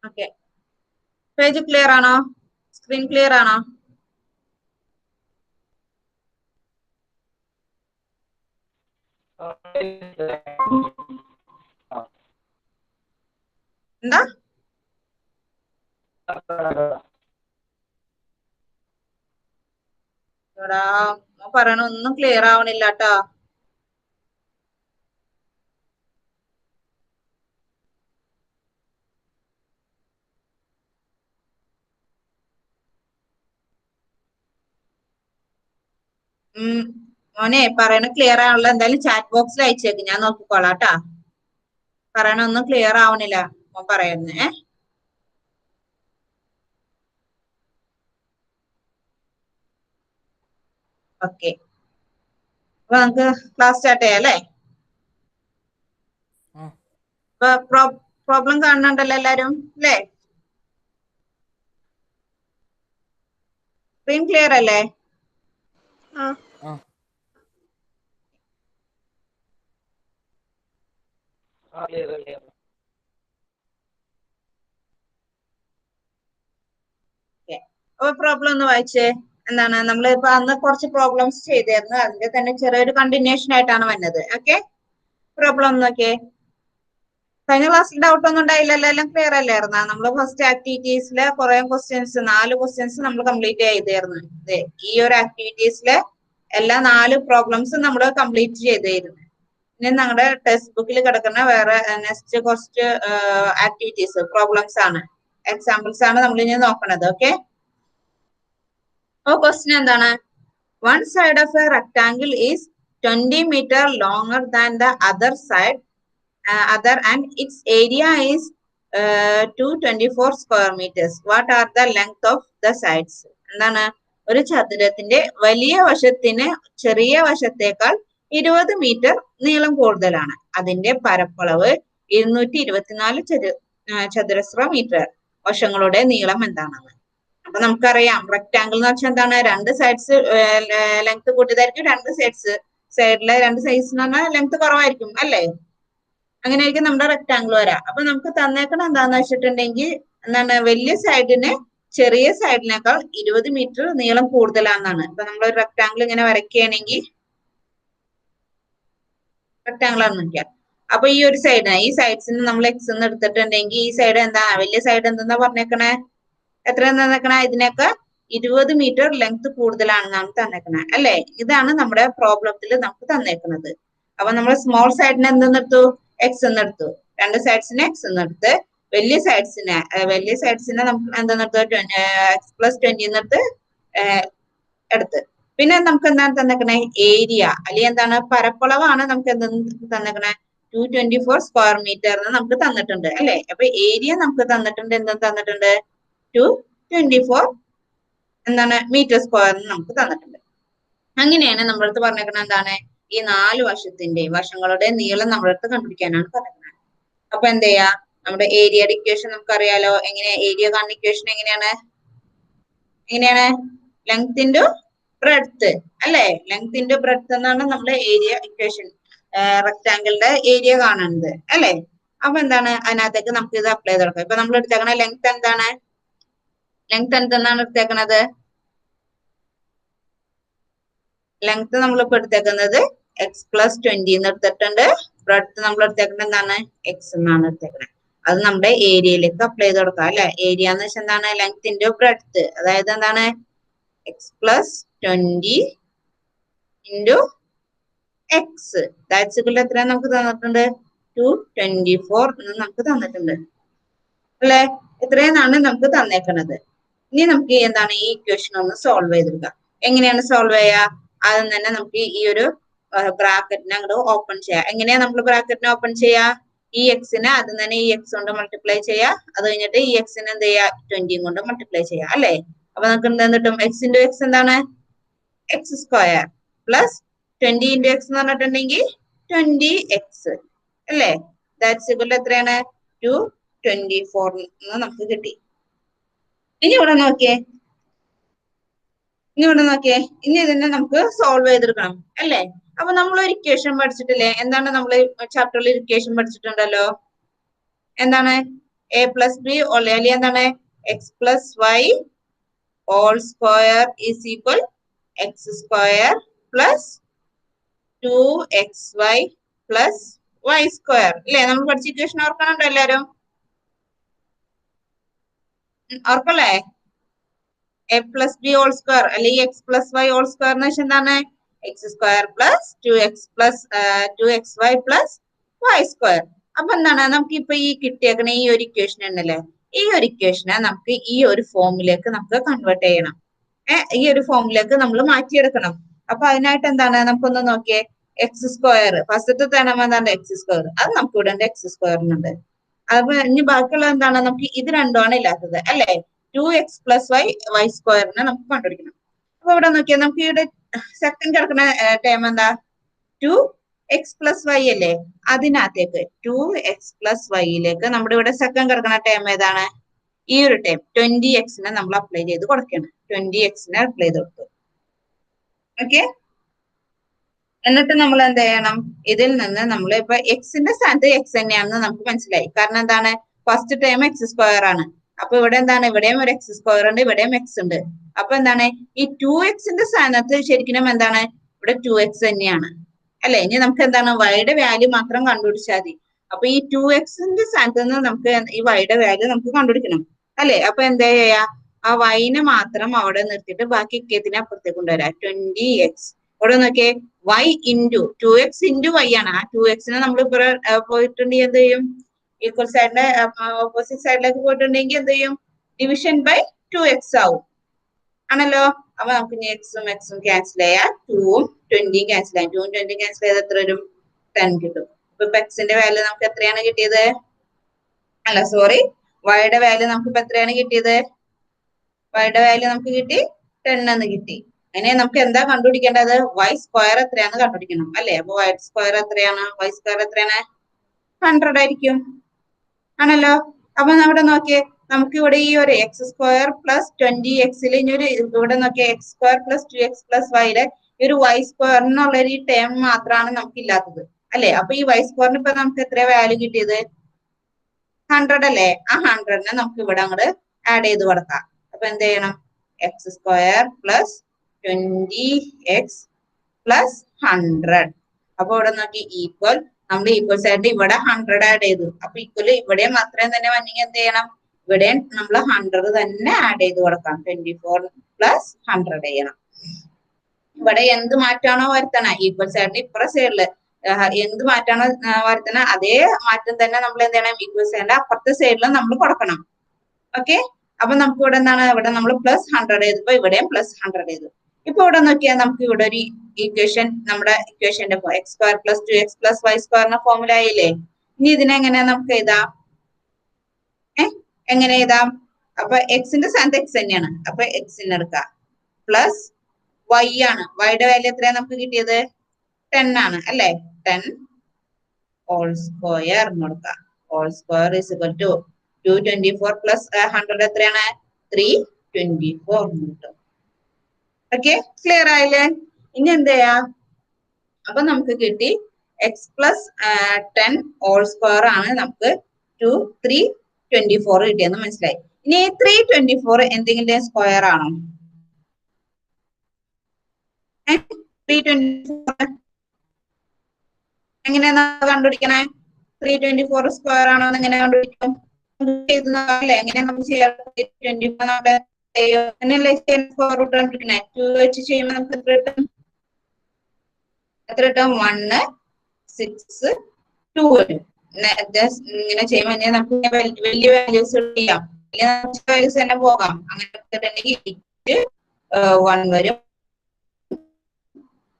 Okay, page clear ആണോ? Screen clear ആണോ? എന്താ ഇവിടെ പറയണ ഒന്നും ക്ലിയർ ആവണില്ല കേട്ടോ. മോനെ പറയണ ക്ലിയർ ആവണില്ല. എന്തായാലും ചാറ്റ് ബോക്സിൽ അയച്ചേക്ക്, ഞാൻ നോക്കിക്കോളാം കേട്ടാ. പറയണ ഒന്നും ക്ലിയർ ആവണില്ല മോൻ പറയുന്നേ. ഓക്കെ, അപ്പൊ നമുക്ക് ക്ലാസ് സ്റ്റാർട്ട് ചെയ്യാം അല്ലേ? ഇപ്പൊ പ്രോബ്ലം കാണുന്നുണ്ടല്ലോ എല്ലാരും അല്ലേ? സ്ക്രീൻ ക്ലിയർ അല്ലേ? അപ്പൊ പ്രോബ്ലം ഒന്ന് വായിച്ചേ. എന്താണ് നമ്മൾ ഇപ്പൊ അന്ന് കുറച്ച് പ്രോബ്ലംസ് ചെയ്തായിരുന്നു, അതിന്റെ തന്നെ ചെറിയൊരു കണ്ടിന്യൂഷൻ ആയിട്ടാണ് വന്നത്. ഓക്കെ, പ്രോബ്ലം നോക്കിയേ. കഴിഞ്ഞ ക്ലാസ്സിൽ ഡൗട്ട് ഒന്നും ഉണ്ടായില്ലല്ലോ, എല്ലാം ക്ലിയർ അല്ലായിരുന്ന? നമ്മൾ ഫസ്റ്റ് ആക്ടിവിറ്റീസിലെ കുറെ ക്വസ്റ്റ്യൻസ്, 4 ക്വസ്റ്റ്യൻസ് നമ്മൾ കംപ്ലീറ്റ് ചെയ്തായിരുന്നു. ഈ ഒരു ആക്ടിവിറ്റീസിലെ എല്ലാ 4 പ്രോബ്ലംസും നമ്മൾ കംപ്ലീറ്റ് ചെയ്തായിരുന്നു. ഇനി ഞങ്ങളുടെ ടെക്സ്റ്റ് ബുക്കിൽ കിടക്കുന്ന വേറെ നെക്സ്റ്റ് കുറച്ച് ആക്ടിവിറ്റീസ്, പ്രോബ്ലംസ് ആണ്, എക്സാമ്പിൾസ് ആണ് നമ്മൾ ഇനി നോക്കണത്. ഓക്കെ, അപ്പോൾ ക്വസ്റ്റ്യൻ എന്താണ്? One side of A rectangle is 20 meter longer than the other side, and its area is 224 square meters. What are the length of the sides? എന്താണ്? ഒരു ചതുരത്തിന്റെ വലിയ വശത്തിന് ചെറിയ വശത്തേക്കാൾ 20 മീറ്റർ നീളം കൂടുതലാണ്. അതിന്റെ പരപ്പളവ് 224 ചതുരശ്ര മീറ്റർ. വശങ്ങളുടെ നീളം എന്താണെന്ന്. അപ്പൊ നമുക്കറിയാം റെക്ടാംഗിൾ എന്ന് വെച്ചാൽ എന്താണ്? 2 സൈഡ്സ് ലെങ്ത് കൂട്ടിയതായിരിക്കും. 2 സൈഡിലെ 2 സൈഡ്സ് എന്ന് പറഞ്ഞാൽ ലെങ്ത് കുറവായിരിക്കും അല്ലേ? അങ്ങനെയായിരിക്കും നമ്മുടെ റെക്ടാംഗിൾ വരാം. അപ്പൊ നമുക്ക് തന്നേക്കണം എന്താന്ന് വെച്ചിട്ടുണ്ടെങ്കിൽ എന്താണ്? വലിയ സൈഡിന് ചെറിയ സൈഡിനേക്കാൾ 20 മീറ്റർ നീളം കൂടുതലാണെന്നാണ്. ഇപ്പൊ നമ്മൾ ഒരു റെക്ടാംഗിൾ ഇങ്ങനെ വരയ്ക്കുകയാണെങ്കിൽ, റെക്ടാംഗിൾ ആണ് നോക്കിയാൽ, അപ്പൊ ഈ ഒരു സൈഡിന്, ഈ സൈഡ്സിന് നമ്മൾ എക്സ് എന്ന് എടുത്തിട്ടുണ്ടെങ്കിൽ ഈ സൈഡ് എന്താ? വലിയ സൈഡ് എന്തെന്നാ പറഞ്ഞേക്കണേ? എത്ര തന്നേക്കണേ? ഇതിനൊക്കെ 20 മീറ്റർ ലെങ്ത് കൂടുതലാണെന്നാണ് തന്നേക്കണേ അല്ലെ? ഇതാണ് നമ്മുടെ പ്രോബ്ലത്തിൽ നമുക്ക് തന്നേക്കുന്നത്. അപ്പൊ നമ്മൾ സ്മോൾ സൈഡിന് എന്തെന്നെടുത്തു? എക്സ് എന്നെടുത്തു. 2 സൈഡ്സിന് എക്സ് എന്നെടുത്ത്, വലിയ സൈഡ്സിനെ നമുക്ക് എന്തെന്നെടുത്ത്? എക്സ് പ്ലസ് 20 എന്നെടുത്ത് എടുത്ത്. പിന്നെ നമുക്ക് എന്താണ് തന്നേക്കണേ? ഏരിയ അല്ലെങ്കിൽ എന്താണ്? പരപ്പളവാണ് നമുക്ക് എന്തെന്ന് തന്നേക്കണേ? 224 സ്ക്വയർ മീറ്റർ എന്ന് നമുക്ക് തന്നിട്ടുണ്ട് അല്ലെ? അപ്പൊ ഏരിയ നമുക്ക് തന്നിട്ടുണ്ട്, എന്തെന്ന് തന്നിട്ടുണ്ട്? 224 എന്താണ്? മീറ്റർ സ്ക്വയർ നമുക്ക് തന്നിട്ടുണ്ട്. അങ്ങനെയാണ് നമ്മളടുത്ത് പറഞ്ഞേക്കുന്നത് എന്താണ്? ഈ 4 വശങ്ങളുടെ നീളം നമ്മളടുത്ത് കണ്ടുപിടിക്കാനാണ് പറഞ്ഞത്. അപ്പൊ എന്ത് ചെയ്യാ? നമ്മുടെ ഏരിയയുടെ ഇക്വേഷൻ നമുക്കറിയാലോ. എങ്ങനെ ഏരിയ കാണുന്ന ഇക്വേഷൻ എങ്ങനെയാണ്? ലെങ്ത് ഇൻറ്റു ബ്രെഡ്ത്ത് അല്ലെ? ലെങ്ത് ഇൻറ്റു ബ്രെഡ്ത്ത് എന്നാണ് നമ്മുടെ ഏരിയ ഇക്വേഷൻ, റെക്ടാംഗിളിന്റെ ഏരിയ കാണുന്നത് അല്ലെ? അപ്പൊ എന്താണ്? അതിനകത്തേക്ക് നമുക്ക് ഇത് അപ്ലൈ ചെയ്ത് കൊടുക്കാം. ഇപ്പൊ നമ്മൾ എടുത്തേക്കണ ലെങ്ത് എന്താണ്? ലെങ്ത് എന്തെന്നാണ് എടുത്തേക്കണത്? ലെങ്ത് നമ്മളിപ്പോ എടുത്തേക്കുന്നത് എക്സ് പ്ലസ് 20 എന്ന് എടുത്തിട്ടുണ്ട്. ബ്രെഡ്ത്ത് നമ്മൾ എടുത്തേക്കുന്നത് എന്താണ്? എക്സ് എന്നാണ് എടുത്തേക്കുന്നത്. അത് നമ്മുടെ ഏരിയയിലേക്ക് അപ്ലൈ ചെയ്ത് കൊടുക്കാം അല്ലെ? ഏരിയ എന്ന് വെച്ചാൽ എന്താണ്? Length into breadth. അതായത് എന്താണ്? X plus 20 into x. That's equal to എത്ര നമുക്ക് തന്നിട്ടുണ്ട്? 224 എന്ന് നമുക്ക് തന്നിട്ടുണ്ട് അല്ലെ? ഇത്രയെന്നാണ് നമുക്ക് തന്നേക്കുന്നത്. ഇനി നമുക്ക് എന്താണ്? ഈ ഇക്വേഷൻ ഒന്ന് സോൾവ് ചെയ്തെടുക്കാം. എങ്ങനെയാണ് സോൾവ് ചെയ്യുക? ആദ്യം തന്നെ നമുക്ക് ഈ ഒരു ബ്രാക്കറ്റിനെ അങ്ങോട്ട് ഓപ്പൺ ചെയ്യാം. എങ്ങനെയാ നമ്മൾ ബ്രാക്കറ്റിനെ ഓപ്പൺ ചെയ്യാ? ഈ എക്സിനെ ആദ്യം തന്നെ ഈ എക്സ് കൊണ്ട് മൾട്ടിപ്ലൈ ചെയ്യാ. അത് കഴിഞ്ഞിട്ട് ഈ എക്സിനെ എന്ത് ചെയ്യാ? 20 കൊണ്ട് മൾട്ടിപ്ലൈ ചെയ്യാം അല്ലെ? അപ്പൊ നമുക്ക് എന്ത് കിട്ടും? എക്സ് ഇൻറ്റു എക്സ് എന്താണ്? X square plus 20 into X എന്ന് പറഞ്ഞിട്ടുണ്ടെങ്കിൽ 20x അല്ലേ? ദാറ്റ്സ് ഈക്വൽ ടു എത്രയാണ്? 224 എന്ന് നമുക്ക് കിട്ടി. ഇനി ഇവിടെ നോക്കിയേ, ഇനി ഇതിനെ നമുക്ക് സോൾവ് ചെയ്തെടുക്കണം അല്ലേ? അപ്പൊ നമ്മൾ ഒരു ഇക്വേഷൻ പഠിച്ചിട്ടില്ലേ? എന്താണ്? നമ്മൾ ചാപ്റ്ററിൽ ഇക്വേഷൻ പഠിച്ചിട്ടുണ്ടല്ലോ. എന്താണ്? എ പ്ലസ് ബി അല്ലെങ്കിൽ എന്താണ് X plus Y whole square is equal X square plus 2xy plus Y square ഇല്ലേ? നമ്മൾ പഠിച്ച ഇക്വേഷൻ ഓർക്കണുണ്ടോ എല്ലാരും? ഓർക്കല്ലേ? A plus B whole square അല്ലെങ്കിൽ X plus Y whole square എന്ന് വെച്ചാൽ എന്താണ് X square plus 2xy plus Y square. അപ്പൊ എന്താണ് നമുക്ക് ഇപ്പൊ ഈ കിട്ടിയേക്കണ ഈ ഒരു ഇക്വേഷൻ ഉണ്ടല്ലേ, ഈ ഒരു ഇക്വേഷനെ നമുക്ക് ഈ ഒരു ഫോമിലേക്ക് നമുക്ക് കൺവേർട്ട് ചെയ്യണം. ഈ ഒരു ഫോമിലേക്ക് നമ്മൾ മാറ്റിയെടുക്കണം. അപ്പൊ അതിനായിട്ട് എന്താണ് നമുക്കൊന്ന് നോക്കിയേ, എക്സ് സ്ക്വയർ ഫസ്റ്റത്തെ തന്നെ എന്താണ് എക്സ് സ്ക്വയർ, അത് നമുക്ക് ഇവിടെ ഉണ്ട് എക്സ് സ്ക്വയറിനുണ്ട്. അപ്പൊ ഇനി ബാക്കിയുള്ള എന്താണ് നമുക്ക് ഇത് രണ്ടുമാണ് ഇല്ലാത്തത് അല്ലെ, 2x പ്ലസ് വൈ സ്ക്വയറിനെ നമുക്ക് കണ്ടുപിടിക്കണം. അപ്പൊ ഇവിടെ നോക്കിയാൽ നമുക്ക് ഇവിടെ സെക്കൻഡ് കിടക്കുന്ന ടേം എന്താ 2x പ്ലസ് വൈ അല്ലേ, അതിനകത്തേക്ക് 2x പ്ലസ് വൈയിലേക്ക് നമ്മുടെ ഇവിടെ സെക്കൻഡ് കിടക്കുന്ന ടേം ഏതാണ്, ഈ ഒരു ടൈം 20x നമ്മൾ അപ്ലൈ ചെയ്ത് കൊടുക്കണം. 20x അപ്ലൈ ചെയ്ത് കൊടുത്തു. ഓക്കെ, എന്നിട്ട് നമ്മൾ എന്ത് ചെയ്യണം, ഇതിൽ നിന്ന് നമ്മൾ ഇപ്പൊ എക്സിന്റെ സ്ഥാനത്ത് എക്സ് തന്നെയാണെന്ന് നമുക്ക് മനസ്സിലായി. കാരണം എന്താണ് ഫസ്റ്റ് ടൈം എക്സ് സ്ക്വയർ ആണ്. അപ്പൊ ഇവിടെ എന്താണ് ഇവിടെയും ഒരു എക്സ് സ്ക്വയർ ഉണ്ട്, ഇവിടെയും എക്സ് ഉണ്ട്. അപ്പൊ എന്താണ് ഈ 2x സ്ഥാനത്ത് ശരിക്കും എന്താണ് ഇവിടെ 2x തന്നെയാണ് അല്ലെ. ഇനി നമുക്ക് എന്താണ് വൈയുടെ വാല്യൂ മാത്രം കണ്ടുപിടിച്ചാൽ മതി. അപ്പൊ ഈ 2x സ്ഥാനത്ത് നിന്ന് നമുക്ക് ഈ വൈയുടെ വാല്യൂ നമുക്ക് കണ്ടുപിടിക്കണം അല്ലെ. അപ്പൊ എന്താ ചെയ്യാ, ആ വൈനെ മാത്രം അവിടെ നിർത്തിയിട്ട് ബാക്കി ഇക്കത്തിന് അപ്പുറത്തേക്ക് കൊണ്ടുവരാം. 20x ഇവിടെ നോക്കിയേ y into 2x into y ആണ്. ആ 2x നമ്മൾ ഇപ്പൊ പോയിട്ടുണ്ടെങ്കിൽ എന്ത് ചെയ്യും, ഈക്വൽ സൈഡിന്റെ ഓപ്പോസിറ്റ് സൈഡിലേക്ക് പോയിട്ടുണ്ടെങ്കിൽ എന്ത് ചെയ്യും, ഡിവിഷൻ ബൈ 2x ആവും ആണല്ലോ. അപ്പൊ നമുക്ക് ഇനി എക്സും എക്സും ക്യാൻസൽ ചെയ്യാം, 2ഉം 20 ക്യാൻസൽ ചെയ്യാം. 2ഉം 20 ക്യാൻസൽ ചെയ്ത് എത്ര വരും, 10 കിട്ടും. ഇപ്പൊ എക്സിന്റെ വാല്യൂ നമുക്ക് എത്രയാണ് കിട്ടിയത്, അല്ല സോറി വൈയുടെ വാല്യൂ നമുക്ക് ഇപ്പൊ എത്രയാണ് കിട്ടിയത്, വൈയുടെ വാല്യൂ നമുക്ക് കിട്ടി 10 എന്ന് കിട്ടി. അങ്ങനെ നമുക്ക് എന്താ കണ്ടുപിടിക്കേണ്ടത്, വൈ സ്ക്വയർ എത്രയാന്ന് കണ്ടുപിടിക്കണം അല്ലെ. അപ്പൊ വൈ സ്ക്വയർ എത്രയാണ്, വൈ സ്ക്വയർ എത്രയാണ് 100 ആയിരിക്കും ആണല്ലോ. അപ്പൊ അവിടെ നോക്കിയേ നമുക്ക് ഇവിടെ ഈ ഒരു എക്സ് സ്ക്വയർ പ്ലസ് 20x ഇനി ഒരു ഇവിടെ നോക്കിയേ X square plus 2x plus വൈയുടെ ഈ ഒരു വൈ സ്ക്വയറിനുള്ള ഒരു ടേം മാത്രമാണ് നമുക്ക് ഇല്ലാത്തത് അല്ലെ. അപ്പൊ ഈ വൈ സ്ക്വയറിന് ഇപ്പൊ നമുക്ക് എത്ര വാല്യൂ കിട്ടിയത് 100 അല്ലേ. ആ 100നെ നമുക്ക് ഇവിടെ അങ്ങോട്ട് ആഡ് ചെയ്ത് കൊടുക്കാം. അപ്പൊ എന്ത് ചെയ്യണം, X square plus 20x plus 100. അപ്പൊ ഇവിടെ നോക്കി ഈക്വൽ, നമ്മൾ ഈക്വൽ സൈഡ് ഇവിടെ 100 ആഡ് ചെയ്തു. അപ്പൊ ഈക്വൽ ഇവിടെയും അത്രയും തന്നെ വന്നെങ്കിൽ എന്ത് ചെയ്യണം, ഇവിടെയും നമ്മൾ 100 തന്നെ ആഡ് ചെയ്ത് കൊടുക്കാം. 24 പ്ലസ് 100 ചെയ്യണം. ഇവിടെ എന്ത് മാറ്റാണോ വരുത്തണ ഈക്വൽ സൈഡിന് ഇപ്പുറ സൈഡില് എന്ത് മാറ്റാണോ വരുത്തണ അതേ മാറ്റം തന്നെ നമ്മൾ എന്ത് ചെയ്യണം, ഈക്വൽ സൈഡിന്റെ അപ്പുറത്തെ സൈഡിൽ നമ്മൾ കൊടുക്കണം. ഓക്കെ, അപ്പൊ നമുക്ക് ഇവിടെ എന്താണ്, ഇവിടെ നമ്മൾ പ്ലസ് 100 ചെയ്തപ്പോ ഇവിടെയും പ്ലസ് 100 ചെയ്തു. ഇപ്പൊ ഇവിടെ നോക്കിയാൽ നമുക്ക് ഇവിടെ ഒരു ഇക്വേഷൻ, നമ്മുടെ ഇക്വേഷന്റെ x square plus 2x plus y സ്ക്വയറിന്റെ ഫോർമുല ആയില്ലേ. ഇനി ഇതിനെങ്ങനെ നമുക്ക് എഴുതാം, എങ്ങനെ എഴുതാം, അപ്പൊ എക്സിന്റെ സ്ഥാനത്ത് എക്സ് തന്നെയാണ്. അപ്പൊ എക്സിന് എടുക്കാം പ്ലസ് വൈ ആണ്, വൈയുടെ വാല്യൂ എത്രയാണ് നമുക്ക് കിട്ടിയത് 10 ആണ് അല്ലെ. 10 ഹോൾ സ്ക്വയർ കൊടുക്കാം. Whole square is equal to 224 plus 100 എത്രയാണ് 324 കിട്ടും. ഓക്കെ, ക്ലിയർ ആയില്ലേ. ഇനി എന്ത് ചെയ്യാ, അപ്പൊ നമുക്ക് കിട്ടി എക്സ് പ്ലസ് 10 ഹോൾ സ്ക്വയർ ആണ് നമുക്ക് 324 കിട്ടിയെന്ന് മനസ്സിലായി. ഇനി 324 എന്തെങ്കിലും സ്ക്വയർ ആണോ, 324 എങ്ങനെയാ കണ്ടുപിടിക്കണേ, 324 സ്ക്വയർ ആണോ എന്ന് എങ്ങനെ കണ്ടുപിടിക്കും, എങ്ങനെയാ നമുക്ക് ചെയ്യാം, 324 നമ്മുടെ സ്ക്വയർ റൂട്ട് കണ്ടുപിടിക്കണേ, 2 വെച്ച് ചെയ്യുമ്പോൾ നമുക്ക് എത്ര കിട്ടും, 1 6 2 വരും. ഇങ്ങനെ ചെയ്യുമ്പോൾ നമുക്ക് വലിയ വാല്യൂസ് ചെയ്യാം, വാല്യൂസ് തന്നെ പോകാം. അങ്ങനെ 1 വരും,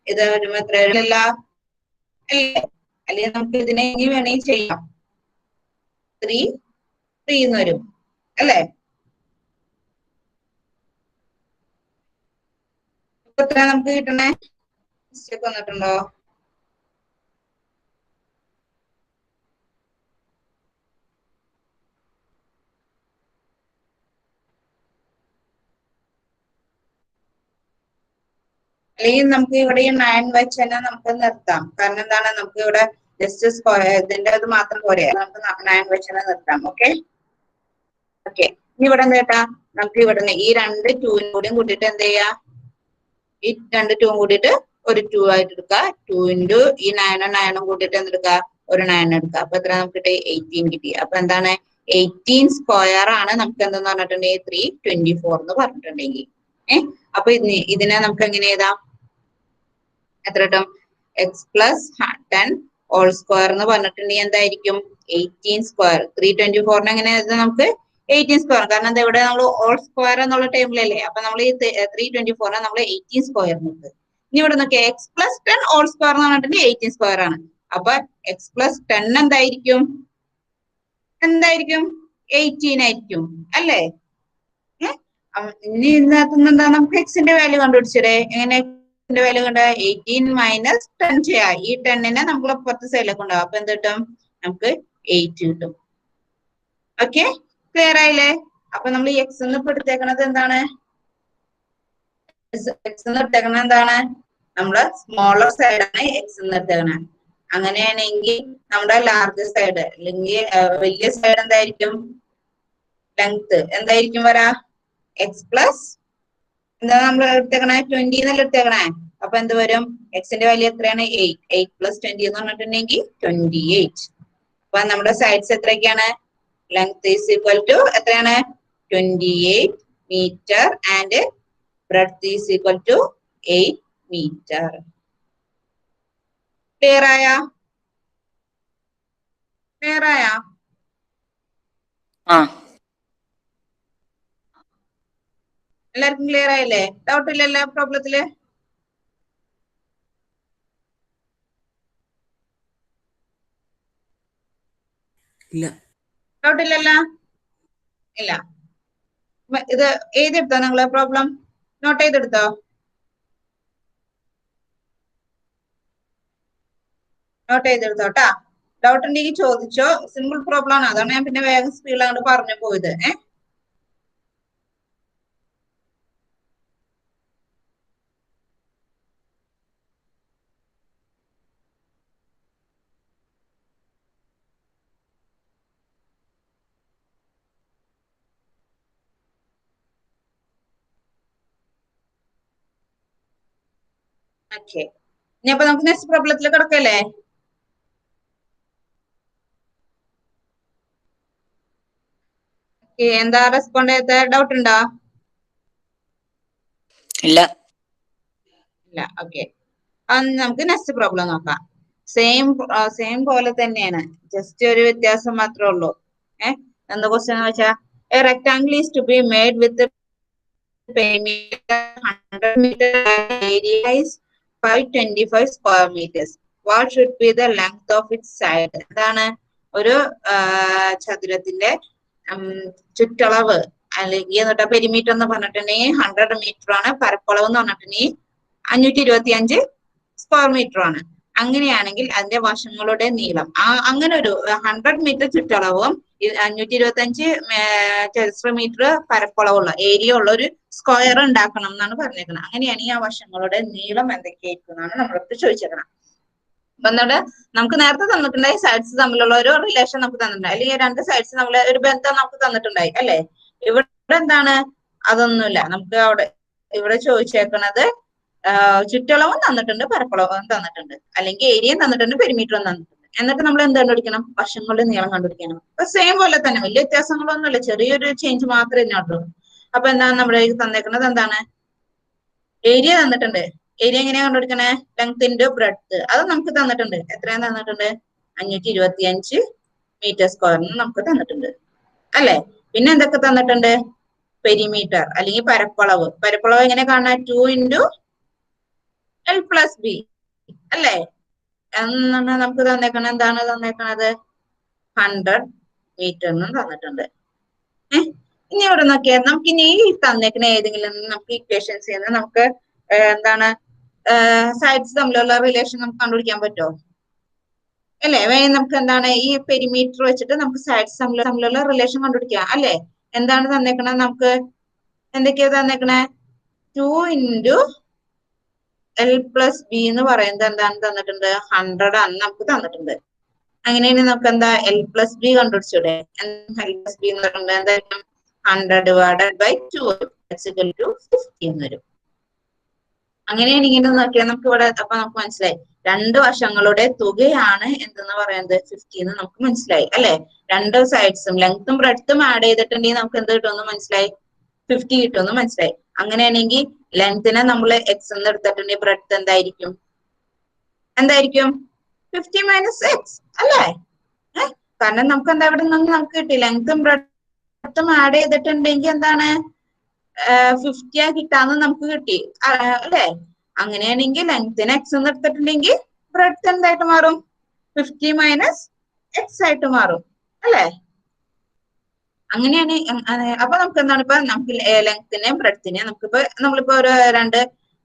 ഇത് വരുമ്പോ എത്രയല്ല അല്ലെങ്കിൽ നമുക്ക് ഇതിനെ ഇനി വേണമെങ്കിൽ ചെയ്യാം, 3 എന്ന് വരും അല്ലെ. ഇപ്പൊ എത്ര നമുക്ക് കിട്ടണേ, മിസ്റ്റേക്ക് വന്നിട്ടുണ്ടോ, അല്ലെങ്കിൽ നമുക്ക് ഇവിടെ ഈ 9 വെച്ച് തന്നെ നമുക്ക് നിർത്താം. കാരണം എന്താണ്, നമുക്ക് ഇവിടെ ജസ്റ്റ് സ്ക്വയർ ഇതിന്റെ അത് മാത്രം പോരെ, നമുക്ക് 9 വെച്ച് തന്നെ നിർത്താം. ഓക്കെ, ഓക്കെ, ഇനി ഇവിടെ എന്താ കേട്ടാ, നമുക്ക് ഇവിടെ ഈ രണ്ട് 2 കൂടിയും കൂട്ടിയിട്ട് എന്ത് ചെയ്യാ, ഈ രണ്ട് 2 കൂടിയിട്ട് ഒരു 2 ആയിട്ട് എടുക്കുക. 2 ഇൻറ്റു ഈ 9 കൂട്ടിയിട്ട് എന്തെടുക്കുക, ഒരു 9 എടുക്കുക. അപ്പൊ എത്ര നമുക്ക് കിട്ടി, 18 കിട്ടി. അപ്പൊ എന്താണ് 18 സ്ക്വയർ ആണ് നമുക്ക് എന്തെന്ന് പറഞ്ഞിട്ടുണ്ടെങ്കിൽ 324 എന്ന് പറഞ്ഞിട്ടുണ്ടെങ്കിൽ. അപ്പൊ ഇതിനെ നമുക്ക് എങ്ങനെ എഴുതാം, എത്ര കിട്ടും, എക്സ് പ്ലസ് 10 ഹോൾ സ്ക്വയർ എന്ന് പറഞ്ഞിട്ടുണ്ടെങ്കിൽ എന്തായിരിക്കും, 18 സ്ക്വയർ. 324 എങ്ങനെ എഴുതാം നമുക്ക്, 18 സ്ക്വയർ. കാരണം എന്താ, ഇവിടെ നമ്മൾ ഹോൾ സ്ക്വയർ എന്നുള്ള ടേബിളല്ലേ, അപ്പൊ നമ്മൾ ഈ 324 നമ്മൾ 18 സ്ക്വയർ നോക്ക്. ഇനി ഇവിടെ നോക്കിയാൽ എക്സ് പ്ലസ് 10 ഹോൾ സ്ക്വയർ എന്ന് പറഞ്ഞിട്ടുണ്ടെങ്കിൽ 18 സ്ക്വയർ ആണ്. അപ്പൊ എക്സ് പ്ലസ് 10 എന്തായിരിക്കും, 18 ആയിരിക്കും അല്ലേ. ഇനി ഇതിനകത്ത് എന്താ, നമുക്ക് എക്സിന്റെ വാല്യൂ കണ്ടുപിടിച്ചേ. എങ്ങനെ വാല്യൂ കണ്ട, 18 മൈനസ് 10 ചെയ്യാം. ഈ 10നെ നമ്മൾ 10 സൈഡിലേക്ക് ഉണ്ടാവും. അപ്പൊ എന്ത് കിട്ടും, നമുക്ക് 8 കിട്ടും. ഓക്കെ, ക്ലിയർ ആയില്ലേ. അപ്പൊ നമ്മൾ ഈ എക്സ് എന്ന് എടുത്തേക്കണത് എന്താണ്, എക്സ് എന്ന് എടുത്തേക്കണത് എന്താണ്, നമ്മുടെ സ്മോളർ സൈഡാണ് എക്സ് എന്ന് എടുത്തേക്കണത്. അങ്ങനെയാണെങ്കിൽ നമ്മുടെ ലാർജ് സൈഡ് അല്ലെങ്കിൽ വലിയ സൈഡ് എന്തായിരിക്കും, ലെങ്ത് എന്തായിരിക്കും വരാ, എക്സ് പ്ലസ് എന്താ നമ്മൾ എടുത്തേക്കണേ, 20 എന്നല്ല എടുത്തേക്കണേ. അപ്പൊ എന്ത് വരും, എക്സിന്റെ വാല്യൂ എത്രയാണ്, 8 പ്ലസ് 20 എന്ന് പറഞ്ഞിട്ടുണ്ടെങ്കിൽ 28. അപ്പൊ നമ്മുടെ സൈഡ്സ് എത്രയൊക്കെയാണ്, ലെങ്ത് ഈസ് ഈക്വൽ ടു എത്രയാണ്, 28 metre and breadth is equal to 8 metre. Clear ആയാ, ക്ലിയർ ആയാ? എല്ലാവർക്കും ക്ലിയർ ആയില്ലേ, ഡൗട്ട് ഇല്ലല്ലോ പ്രോബ്ലത്തില്? ഇല്ല, ഡൗട്ട് ഇല്ലല്ലോ, ഇല്ല. ഇത് എഴുതിയെടുത്തോ നിങ്ങള്, പ്രോബ്ലം നോട്ട് ചെയ്തെടുത്തോ, നോട്ട് ചെയ്തെടുത്തോട്ടാ. ഡൗട്ട് ഉണ്ടെങ്കിൽ ചോദിച്ചോ, സിമ്പിൾ പ്രോബ്ലം ആണ്, അതാണ് ഞാൻ പിന്നെ വേഗം സ്പീഡിൽ അങ്ങോട്ട് പറഞ്ഞു പോയത്. ഓക്കെ, ഇനി അപ്പൊ നമുക്ക് നെക്സ്റ്റ് പ്രോബ്ലത്തിൽ കിടക്കല്ലേ. എന്താ റെസ്പോണ്ട് ചെയ്ത, ഡൗട്ട് ഉണ്ടോ? ഇല്ല. ഇല്ല, ഓക്കെ. നമുക്ക് നെക്സ്റ്റ് പ്രോബ്ലം നോക്കാം. സെയിം പോലെ തന്നെയാണ്, ജസ്റ്റ് ഒരു വ്യത്യാസം മാത്രമേ ഉള്ളൂ. എന്താ ക്വസ്റ്റ്യൻ എന്ന് വെച്ചാൽ, a rectangle is to be made with perimeter 100 meter and area is 525 square meters. What should be the length of its side? എന്താണ്, ഒരു ചതുരത്തിന്റെ ചുറ്റളവ് അല്ലെങ്കിൽ എന്നിട്ട് പെരിമീറ്റർ എന്ന് പറഞ്ഞിട്ടുണ്ടെങ്കിൽ 100 മീറ്റർ ആണ്, പരപ്പളവ് എന്ന് പറഞ്ഞിട്ടുണ്ടെങ്കിൽ 525 സ്ക്വയർ മീറ്റർ ആണ്. അങ്ങനെയാണെങ്കിൽ അതിന്റെ വശങ്ങളുടെ നീളം, അങ്ങനെ ഒരു 100 മീറ്റർ ചുറ്റളവും 525 ചതുരശ്ര മീറ്റർ പരപ്പളവുള്ള ഏരിയ ഉള്ള ഒരു സ്ക്വയർ ഉണ്ടാക്കണം എന്നാണ് പറഞ്ഞേക്കുന്നത്. അങ്ങനെയാണെങ്കിൽ ആ വശങ്ങളുടെ നീളം എന്തൊക്കെയായിരിക്കും എന്നാണ് നമ്മളടുത്ത് ചോദിച്ചേക്കണം. അപ്പൊ എന്താണ്, നമുക്ക് നേരത്തെ തന്നിട്ടുണ്ടായി സൈഡ്സ് തമ്മിലുള്ള ഒരു റിലേഷൻ നമുക്ക് തന്നിട്ടുണ്ടായി, അല്ലെങ്കിൽ രണ്ട് സൈഡ്സ് തമ്മിൽ ഒരു ബന്ധം നമുക്ക് തന്നിട്ടുണ്ടായി അല്ലെ. ഇവിടെ എന്താണ്, അതൊന്നുമില്ല. നമുക്ക് ഇവിടെ ചോദിച്ചേക്കണത് ചുറ്റളവും തന്നിട്ടുണ്ട്, പരപ്പളവും തന്നിട്ടുണ്ട്, അല്ലെങ്കിൽ ഏരിയയും തന്നിട്ടുണ്ട്, പെരിമീറ്ററും തന്നിട്ടുണ്ട്. എന്നിട്ട് നമ്മൾ എന്ത് കണ്ടുപിടിക്കണം, വശങ്ങളുടെ നീളം കണ്ടുപിടിക്കണം. അപ്പൊ സെയിം പോലെ തന്നെ, വലിയ വ്യത്യാസങ്ങളൊന്നുമില്ല, ചെറിയൊരു ചേഞ്ച് മാത്രമേ ഇതിനകത്തുള്ളൂ. അപ്പൊ എന്താണ് നമ്മുടെ തന്നേക്കുന്നത്, എന്താണ്, ഏരിയ തന്നിട്ടുണ്ട്. ഏരിയ എങ്ങനെയാ കണ്ടുപിടിക്കണേ, ലെങ്ത് ഇൻറ്റു ബ്രെഡ്ത്ത്, അത് നമുക്ക് തന്നിട്ടുണ്ട്. എത്രയാണ് തന്നിട്ടുണ്ട്, 525 മീറ്റർ സ്ക്വയറിന് നമുക്ക് തന്നിട്ടുണ്ട് അല്ലെ. പിന്നെ എന്തൊക്കെ തന്നിട്ടുണ്ട്, പെരിമീറ്റർ അല്ലെങ്കിൽ പരപ്പളവ്. പരപ്പളവ് എങ്ങനെ കാണാൻ, 2 ഇൻറ്റു L പ്ലസ് ബി അല്ലേ. നമുക്ക് തന്നേക്കണത് എന്താണ്, തന്നേക്കണത് 100 മീറ്ററിനും തന്നിട്ടുണ്ട്. ഇനി ഇവിടെ നോക്കിയാൽ നമുക്ക് ഇനി ഈ തന്നേക്കുന്ന ഏതെങ്കിലും നമുക്ക് ഇക്വേഷൻസ് ചെയ്യുന്ന നമുക്ക് എന്താണ് സൈഡ്സ് തമ്മിലുള്ള റിലേഷൻ നമുക്ക് കണ്ടുപിടിക്കാൻ പറ്റുമോ അല്ലെ. നമുക്ക് എന്താണ്, ഈ പെരിമീറ്റർ വെച്ചിട്ട് നമുക്ക് സൈഡ്സ് തമ്മിലുള്ള റിലേഷൻ കണ്ടുപിടിക്കാം അല്ലെ. എന്താണ് തന്നേക്കണത്, നമുക്ക് എന്തൊക്കെയാ തന്നേക്കണേ, 2 ഇൻറ്റു L പ്ലസ് ബി എന്ന് പറയുന്നത് എന്താണ് തന്നിട്ടുണ്ട്, 100 ആണ് നമുക്ക് തന്നിട്ടുണ്ട്. അങ്ങനെയാണെങ്കിൽ നമുക്ക് എന്താ, L പ്ലസ് ബി കണ്ടുപിടിച്ചൂടെ. L പ്ലസ് ബി എന്ന് പറയുന്നത് എന്തായിരിക്കും, 100 divided by 2 that's equal to 50 എന്ന് വരും. അങ്ങനെയാണ് ഇങ്ങനെ നോക്കിയാൽ നമുക്ക് ഇവിടെ അപ്പൊ നമുക്ക് മനസ്സിലായി രണ്ട് വശങ്ങളുടെ തുകയാണ് എന്തെന്ന് പറയുന്നത് 50 എന്ന് നമുക്ക് മനസ്സിലായി അല്ലെ. രണ്ട് സൈഡ്സും ലെങ്ത്തും ബ്രെഡ്ത്തും ആഡ് ചെയ്തിട്ടുണ്ടെങ്കിൽ നമുക്ക് എന്ത് കിട്ടുമെന്ന് മനസ്സിലായി, 50 കിട്ടുമെന്ന് മനസ്സിലായി. അങ്ങനെയാണെങ്കിൽ ലെങ്ത്തിനെ നമ്മൾ എക്സ് എന്ന് എടുത്തിട്ടുണ്ടെങ്കിൽ ബ്രെഡ്ത്ത് എന്തായിരിക്കും 50 മൈനസ് എക്സ് അല്ലേ. കാരണം നമുക്ക് എന്താ ഇവിടെ നിന്ന് നമുക്ക് കിട്ടി ലെങ്ത്തും ബ്രെഡ്ത്തും ആഡ് ചെയ്തിട്ടുണ്ടെങ്കിൽ എന്താണ് 50 കിട്ടാന്ന് നമുക്ക് കിട്ടി അല്ലെ. അങ്ങനെയാണെങ്കിൽ ലെങ്ത്തിന് എക്സ് എന്ന് എടുത്തിട്ടുണ്ടെങ്കിൽ ബ്രെഡ്ത്ത് എന്തായിട്ട് മാറും 50 മൈനസ് എക്സ് ആയിട്ട് മാറും അല്ലെ. അങ്ങനെയാണ്. അപ്പൊ നമുക്ക് എന്താണ് ഇപ്പൊ നമുക്ക് ലെങ്ത്തിനെയും ബ്രെഡ്ത്തിനെയും നമുക്കിപ്പോ നമ്മളിപ്പോ ഒരു രണ്ട്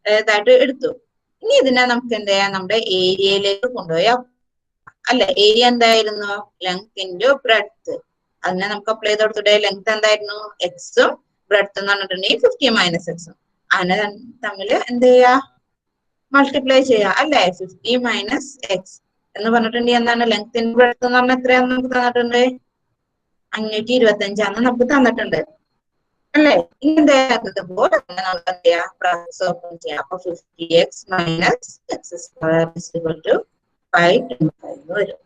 ഇതായിട്ട് എടുത്തു. ഇനി ഇതിനെ നമുക്ക് എന്ത് ചെയ്യാം, നമ്മുടെ ഏരിയയിലേക്ക് കൊണ്ടുപോയി അല്ലെ. ഏരിയ എന്തായിരുന്നു ലെങ്ത് ഇൻറ്റു ബ്രെഡ്ത്ത്. അതിനെ നമുക്ക് അപ്ലൈ ചെയ്ത് കൊടുത്തിട്ട് ലെങ്ത് എന്തായിരുന്നു എക്സും ബ്രെഡ്ത്ത് എന്ന് പറഞ്ഞിട്ടുണ്ടെങ്കിൽ 50 മൈനസ് എക്സും. അതിനെ തമ്മിൽ എന്ത് ചെയ്യാ മൾട്ടിപ്ലൈ ചെയ്യാം അല്ലെ. 50 മൈനസ് എക്സ് എന്ന് പറഞ്ഞിട്ടുണ്ടെങ്കിൽ എന്താണ് ലെങ്ത് ഇൻ ബ്രെഡ്ത്ത് എന്ന് പറഞ്ഞാൽ എത്രയാന്ന് നമുക്ക് തന്നിട്ടുണ്ട് 525 നമുക്ക് തന്നിട്ടുണ്ട് അല്ലെ. ഇനി എന്താകുമ്പോൾ നമുക്ക് എന്ത് ചെയ്യാം ബ്രാക്കറ്റ്സ് ഓപ്പൺ ചെയ്യാം. അപ്പൊ 50x minus x square is equal to 525 വരും.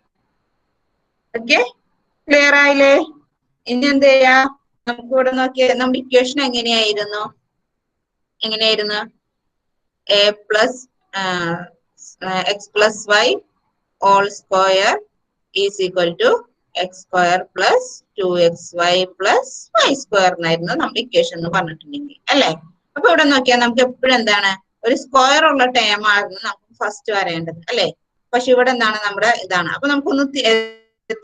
ഓക്കെ, ക്ലിയർ ആയില്ലേ? ഇനി എന്ത് ചെയ്യാ നമുക്ക് ഇവിടെ നോക്കിയ നമ്മുടെ ഇക്വേഷൻ എങ്ങനെയായിരുന്നു a plus X plus y all square is equal to X square plus 2xy plus Y square എന്നായിരുന്നു നമ്മുടെ ഇക്വേഷൻ എന്ന് പറഞ്ഞിട്ടുണ്ടെങ്കിൽ അല്ലെ. അപ്പൊ ഇവിടെ നോക്കിയാൽ നമുക്ക് എപ്പോഴും എന്താണ് ഒരു സ്ക്വയർ ഉള്ള ടേം ആയിരുന്നു നമുക്ക് ഫസ്റ്റ് വരേണ്ടത് അല്ലെ. പക്ഷെ ഇവിടെ എന്താണ് നമ്മുടെ ഇതാണ്. അപ്പൊ നമുക്കൊന്ന്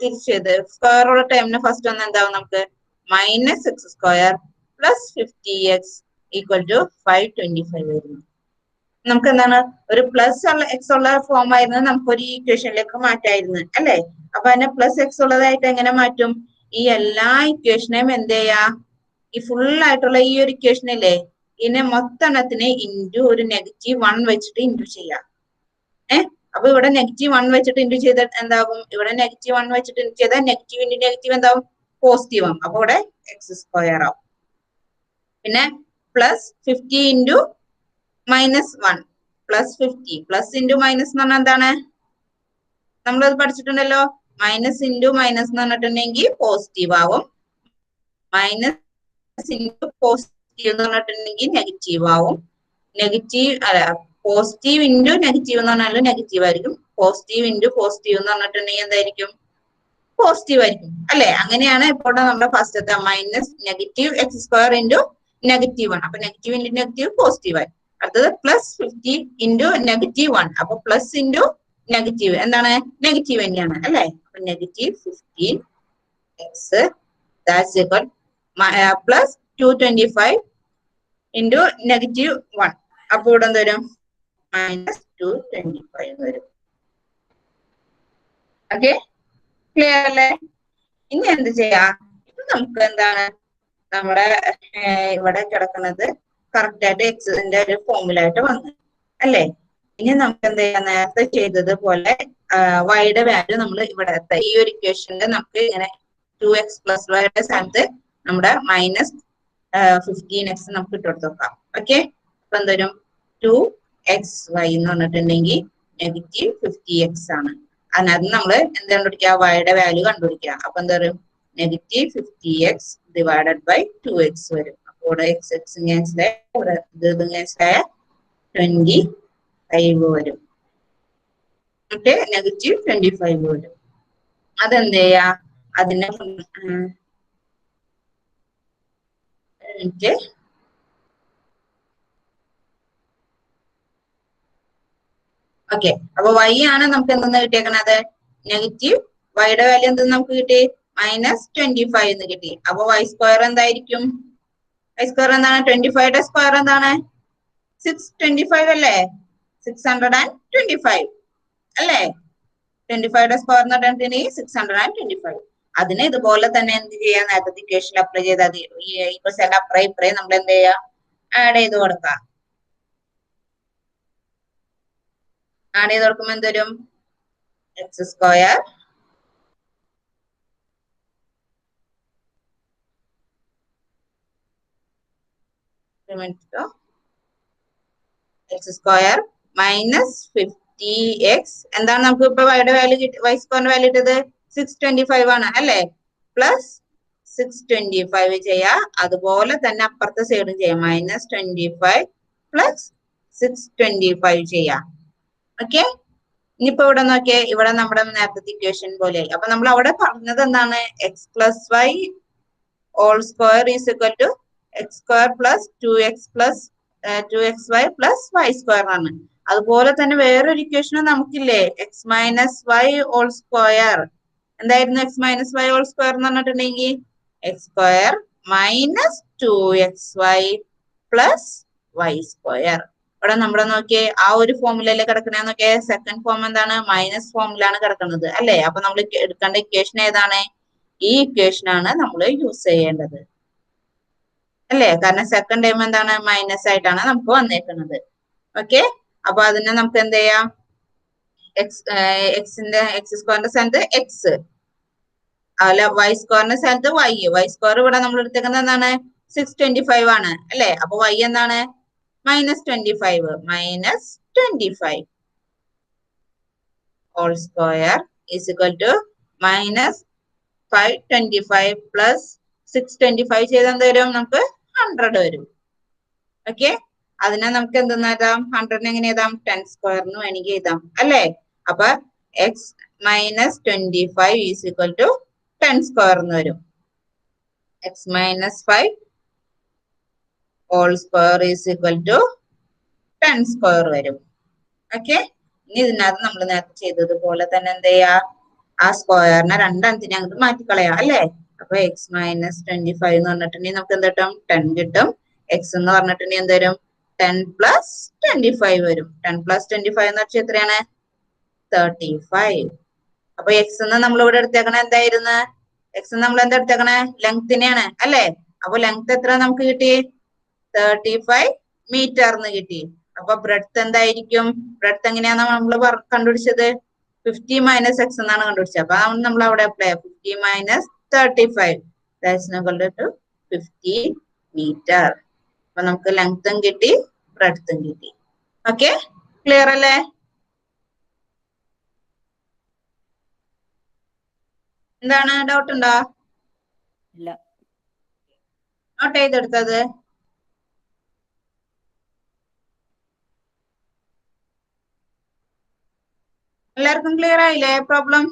തിരിച്ചത് സ്ക്വയർ ഉള്ള ടേമിന് ഫസ്റ്റ് ഒന്ന് എന്താവും നമുക്ക് minus x square plus 50x equal to 525 വരുന്നു. നമുക്ക് എന്താണ് ഒരു പ്ലസ് ഉള്ള എക്സ് ഉള്ള ഫോം ആയിരുന്നു നമുക്ക് ഒരു ഇക്വേഷനിലേക്ക് മാറ്റായിരുന്നു അല്ലെ. അപ്പൊ അതിനെ പ്ലസ് എക്സ് ഉള്ളതായിട്ട് എങ്ങനെ മാറ്റും, ഈ എല്ലാ ഇക്വേഷനെയും എന്ത് ചെയ്യാ ഈ ഫുൾ ആയിട്ടുള്ള ഈ ഒരു ഇക്വേഷൻ ഇല്ലേ ഇതിനെ മൊത്തത്തിനെ ഇൻറ്റു ഒരു -1 വെച്ചിട്ട് ഇൻറ്റു ചെയ്യാം. അപ്പൊ ഇവിടെ -1 വെച്ചിട്ട് ഇൻറ്റു ചെയ്താൽ എന്താകും, ഇവിടെ -1 വെച്ചിട്ട് ഇൻറ്റു ചെയ്താൽ നെഗറ്റീവ് ഇൻറ്റു നെഗറ്റീവ് എന്താവും പോസിറ്റീവ് ആവും. അപ്പൊ ഇവിടെ എക്സ് സ്ക്വയർ ആവും. പിന്നെ plus 50 into -1 plus 50 plus into minus എന്ന് പറഞ്ഞാൽ എന്താണ് നമ്മളത് പഠിച്ചിട്ടുണ്ടല്ലോ. മൈനസ് ഇൻറ്റു മൈനസ് എന്ന് പറഞ്ഞിട്ടുണ്ടെങ്കിൽ പോസിറ്റീവ് ആവും. മൈനസ് ഇൻറ്റു പോസിറ്റീവ് എന്ന് പറഞ്ഞിട്ടുണ്ടെങ്കിൽ നെഗറ്റീവ് ആവും. നെഗറ്റീവ് അല്ല പോസിറ്റീവ് ഇൻറ്റു നെഗറ്റീവ് എന്ന് പറഞ്ഞാലും നെഗറ്റീവ് ആയിരിക്കും. പോസിറ്റീവ് ഇൻറ്റു പോസിറ്റീവ് എന്ന് പറഞ്ഞിട്ടുണ്ടെങ്കിൽ എന്തായിരിക്കും പോസിറ്റീവ് ആയിരിക്കും അല്ലെ. അങ്ങനെയാണ് ഇപ്പോൾ നമ്മുടെ ഫസ്റ്റത്തെ minus negative X square into -1. അപ്പൊ നെഗറ്റീവ് ഇൻറ്റു നെഗറ്റീവ് പോസിറ്റീവ് ആയി. അടുത്തത് പ്ലസ് 50 ഇൻറ്റു -1. അപ്പൊ പ്ലസ് ഇൻറ്റു നെഗറ്റീവ് എന്താണ് നെഗറ്റീവ് തന്നെയാണ് അല്ലെ. അപ്പൊ -15x that's equal plus 225 into -1. അപ്പൊ ഇവിടെ എന്ത് വരും -225 വരും. ഓക്കെ, ക്ലിയർ അല്ലേ? ഇനി എന്ത് ചെയ്യാ ഇപ്പൊ നമുക്ക് എന്താണ് നമ്മുടെ ഇവിടെ കിടക്കുന്നത് കറക്റ്റ് ആയിട്ട് എക്സിന്റെ ഒരു ഫോർമുല ആയിട്ട് വന്നു അല്ലെ. ഇനി നമുക്ക് എന്ത് ചെയ്യാം നേരത്തെ ചെയ്തതുപോലെ വൈയുടെ വാല്യൂ നമ്മൾ ഇവിടെ ഈ ഒരു ഇക്വേഷനിൽ നമുക്ക് ഇങ്ങനെ 2x പ്ലസ് വൈയുടെ സ്ഥാനത്ത് നമ്മുടെ -15x നമുക്ക് ഇട്ട് കൊടുത്ത് നോക്കാം. ഓക്കെ, അപ്പൊ എന്തോരും 2xy എന്ന് പറഞ്ഞിട്ടുണ്ടെങ്കിൽ -50x ആണ്. അതിനകത്ത് നമ്മൾ എന്ത് കണ്ടുപിടിക്കുക വൈയുടെ വാല്യൂ കണ്ടുപിടിക്കുക. അപ്പൊ എന്താ പറയും -50x ഡിവൈഡഡ് ബൈ 2x വരും. അപ്പൊ ഇവിടെ x ക്യാൻസലായ ഇവിടെ ഇത് ക്യാൻസലായ 25 വരും. ഓക്കെ, -25 വരും. അതെന്ത് ചെയ്യാ അതിനെ ഓക്കെ. അപ്പൊ y ആണ് നമുക്ക് എന്തെന്ന് കിട്ടിയേക്കണത് നെഗറ്റീവ്. വൈയുടെ വാല്യൂ എന്തെന്ന് നമുക്ക് കിട്ടി -25 എന്ന് കിട്ടി. അപ്പൊ y സ്ക്വയർ എന്തായിരിക്കും, y സ്ക്വയർ എന്താണ് 25യുടെ സ്ക്വയർ എന്താണ് 625 അല്ലേ. 625 അല്ലേ. 25യുടെ സ്ക്വയർ എന്ന് പറഞ്ഞിട്ടുണ്ടെങ്കിൽ 625. അതിന് ഇതുപോലെ തന്നെ എന്ത് ചെയ്യാം നേരത്തെ ഇക്വേഷനിൽ അപ്ലൈ ചെയ്താൽ ഈ അപ്പുറം ഇപ്പറേ നമ്മൾ എന്ത് ചെയ്യാം ആഡ് ചെയ്ത് കൊടുക്കാം. ആഡ് ചെയ്ത് കൊടുക്കുമ്പോൾ എന്തുവരും X square X square minus 50x എന്താണ് നമുക്ക് ഇപ്പൊ വൈയുടെ വാല്യൂ വൈ സ്ക്വയറിന്റെ വാല്യൂ ഇട്ടത് 625 ആണ് അല്ലെ പ്ലസ് 625 ചെയ്യാ അതുപോലെ തന്നെ അപ്പുറത്തെ സൈഡും ചെയ്യാം മൈനസ് 25 പ്ലസ് 625 ചെയ്യാം ഓക്കെ ഇനിയിപ്പോ ഇവിടെ നോക്കിയേ ഇവിടെ നമ്മുടെ നേരത്തെ ഇക്വേഷൻ പോലെ അപ്പൊ നമ്മൾ അവിടെ പറഞ്ഞത് എന്താണ് X plus Y whole square is equal to X square plus 2xy plus Y square ആണ് അതുപോലെ തന്നെ വേറൊരു ഇക്വേഷനും നമുക്കില്ലേ X minus Y whole square എന്തായിരുന്നു X minus Y whole square എന്ന് പറഞ്ഞിട്ടുണ്ടെങ്കിൽ X square minus 2xy plus Y square ഇവിടെ നമ്മുടെ നോക്കിയേ ആ ഒരു ഫോമുലല്ലേ കിടക്കണേ നോക്കിയേ സെക്കൻഡ് ഫോം എന്താണ് മൈനസ് ഫോമിലാണ് കിടക്കുന്നത് അല്ലെ അപ്പൊ നമ്മൾ എടുക്കേണ്ട ഇക്വേഷൻ ഏതാണ് ഈ ഇക്വേഷൻ ആണ് നമ്മൾ യൂസ് ചെയ്യേണ്ടത് അല്ലേ കാരണം സെക്കൻഡ് ടൈം എന്താണ് മൈനസ് ആയിട്ടാണ് നമുക്ക് വന്നേക്കുന്നത് ഓക്കെ അപ്പൊ അതിനെ നമുക്ക് എന്ത് ചെയ്യാം എക്സ് സ്ക്വയറിന്റെ സ്ഥാനത്ത് എക്സ് അല്ല വൈ സ്ക്വയറിന്റെ സ്ഥാനത്ത് വൈ സ്ക്വയർ ഇവിടെ നമ്മൾ എടുത്തേക്കുന്നത് എന്താണ് 625 ആണ് അല്ലെ അപ്പൊ വൈ എന്താണ് -25 whole square is equal to -525 plus 625 ചെയ്താൽ എന്ത് വരും നമുക്ക് 100 വരും ഓക്കെ അതിനെ നമുക്ക് എന്തെന്ന് എഴുതാം 100 എങ്ങനെ എഴുതാം 10 സ്ക്വയറിന് വേണമെങ്കിൽ എഴുതാം അല്ലെ അപ്പൊ x -25 is equal to 10 square എന്ന് വരും x -5 whole square is equal to 10 square വരും ഓക്കെ ഇനി ഇതിനകത്ത് നമ്മൾ നേരത്തെ ചെയ്തതുപോലെ തന്നെ എന്ത് ചെയ്യാ ആ സ്ക്വയറിനെ രണ്ടെണ്ണത്തിന് അങ്ങോട്ട് മാറ്റിക്കളയാം അല്ലെ അപ്പൊ എക്സ് -25 എന്ന് പറഞ്ഞിട്ടുണ്ടെങ്കിൽ നമുക്ക് എന്ത് കിട്ടും 10 കിട്ടും എക്സ് എന്ന് പറഞ്ഞിട്ടുണ്ടെങ്കിൽ എന്ത് വരും 10 പ്ലസ് 25 വരും 10 പ്ലസ് 25 എന്ന് വെച്ചാൽ എത്രയാണ് 35 അപ്പൊ എക്സ് എന്ന് നമ്മൾ ഇവിടെ എടുത്തേക്കണേ എന്തായിരുന്നു എക്സ് നമ്മൾ എന്താ എടുത്തേക്കണേ ലെങ്തിനെയാണ് അല്ലെ അപ്പൊ ലെങ്ത് എത്ര നമുക്ക് കിട്ടി 35 മീറ്റർ എന്ന് കിട്ടി അപ്പൊ ബ്രെഡ്ത്ത് എന്തായിരിക്കും ബ്രെഡ്ത്ത് എങ്ങനെയാണ് നമ്മൾ കണ്ടുപിടിച്ചത് 50 മൈനസ് എക്സ് എന്നാണ് കണ്ടുപിടിച്ചത് അപ്പൊ നമ്മൾ അവിടെ apply 50 minus 35 that's equal to 50 metre അപ്പൊ നമുക്ക് ലെങ്ത്തും കിട്ടി ബ്രെഡ്ത്തും കിട്ടി ഓക്കെ ക്ലിയർ അല്ലേ എന്താണ് ഡൗട്ട് ഉണ്ടോ ഇല്ല നോട്ട് ചെയ്തെടുത്തത് എല്ലാവർക്കും ക്ലിയർ ആയില്ലേ പ്രോബ്ലം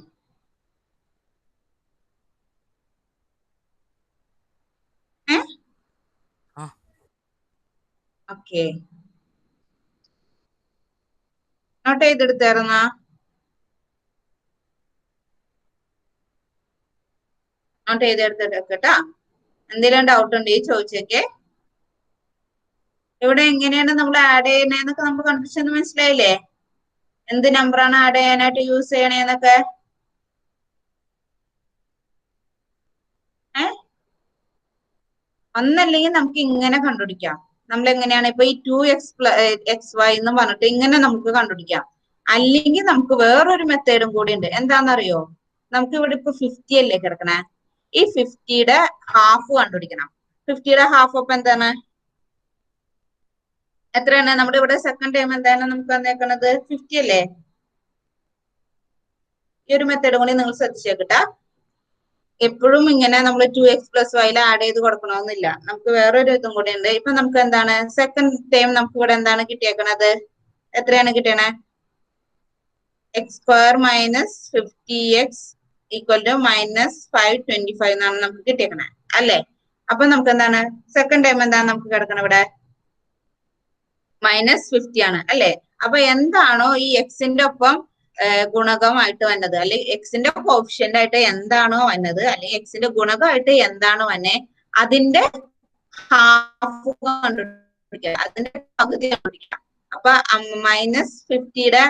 ഓക്കെ നോട്ട് ചെയ്തെടുത്തായിരുന്നാ നോട്ട് ചെയ്തെടുത്തിട്ടാ എന്തെങ്കിലും ഡൗട്ട് ഉണ്ടെങ്കിൽ ചോദിച്ചേക്കെ ഇവിടെ എങ്ങനെയാണ് നമ്മൾ ആഡ് ചെയ്യണേന്നൊക്കെ നമുക്ക് കൺഫ്യൂഷൻ മനസ്സിലായില്ലേ എന്ത് നമ്പറാണ് ആഡ് ചെയ്യാനായിട്ട് യൂസ് ചെയ്യണേന്നൊക്കെ ഒന്നല്ലെങ്കിൽ നമുക്ക് ഇങ്ങനെ കണ്ടുപിടിക്കാം നമ്മൾ എങ്ങനെയാണ് ഇപ്പൊ ഈ 2xy എന്ന് പറഞ്ഞിട്ട് ഇങ്ങനെ നമുക്ക് കണ്ടുപിടിക്കാം അല്ലെങ്കിൽ നമുക്ക് വേറൊരു മെത്തേഡും കൂടി ഉണ്ട് എന്താണെന്നറിയോ നമുക്ക് ഇവിടെ ഇപ്പൊ 50 അല്ലേ കിടക്കണേ ഈ 50യുടെ ഹാഫ് കണ്ടുപിടിക്കണം 50യുടെ ഹാഫ് അപ്പൊ എന്താണ് എത്രയാണ് നമ്മുടെ ഇവിടെ സെക്കൻഡ് ടൈം എന്താണ് നമുക്ക് വന്നേക്കണത് 50 അല്ലേ ഈ ഒരു മെത്തേഡ് കൂടി നിങ്ങൾ ശ്രദ്ധിച്ചേക്കട്ടാ എപ്പോഴും ഇങ്ങനെ നമ്മൾ 2x പ്ലസ് വൈയിൽ ആഡ് ചെയ്ത് കൊടുക്കണമെന്നില്ല നമുക്ക് വേറൊരു ഇതും കൂടി ഉണ്ട് ഇപ്പൊ നമുക്ക് എന്താണ് സെക്കൻഡ് ടൈം നമുക്ക് ഇവിടെ എന്താണ് കിട്ടിയേക്കണത് എത്രയാണ് കിട്ടിയണേ X square minus 50x equal to -525 എന്നാണ് നമുക്ക് കിട്ടിയേക്കണേ അല്ലേ അപ്പൊ നമുക്ക് എന്താണ് സെക്കൻഡ് ടൈം എന്താണ് നമുക്ക് കിടക്കണം ഇവിടെ -50 ആണ് അല്ലെ അപ്പൊ എന്താണോ ഈ എക്സിന്റെ ഒപ്പം ഗുണകമായിട്ട് വന്നത് അല്ലെങ്കിൽ എക്സിന്റെ കോഫിഷ്യന്റ് ആയിട്ട് എന്താണോ വന്നത് അല്ലെങ്കിൽ എക്സിന്റെ ഗുണകമായിട്ട് എന്താണോ വന്നെ അതിന്റെ ഹാഫ് കണ്ടുപിടിക്കുക അതിന്റെ പകുതി കണ്ടുപിടിക്കാം അപ്പൊ -50യുടെ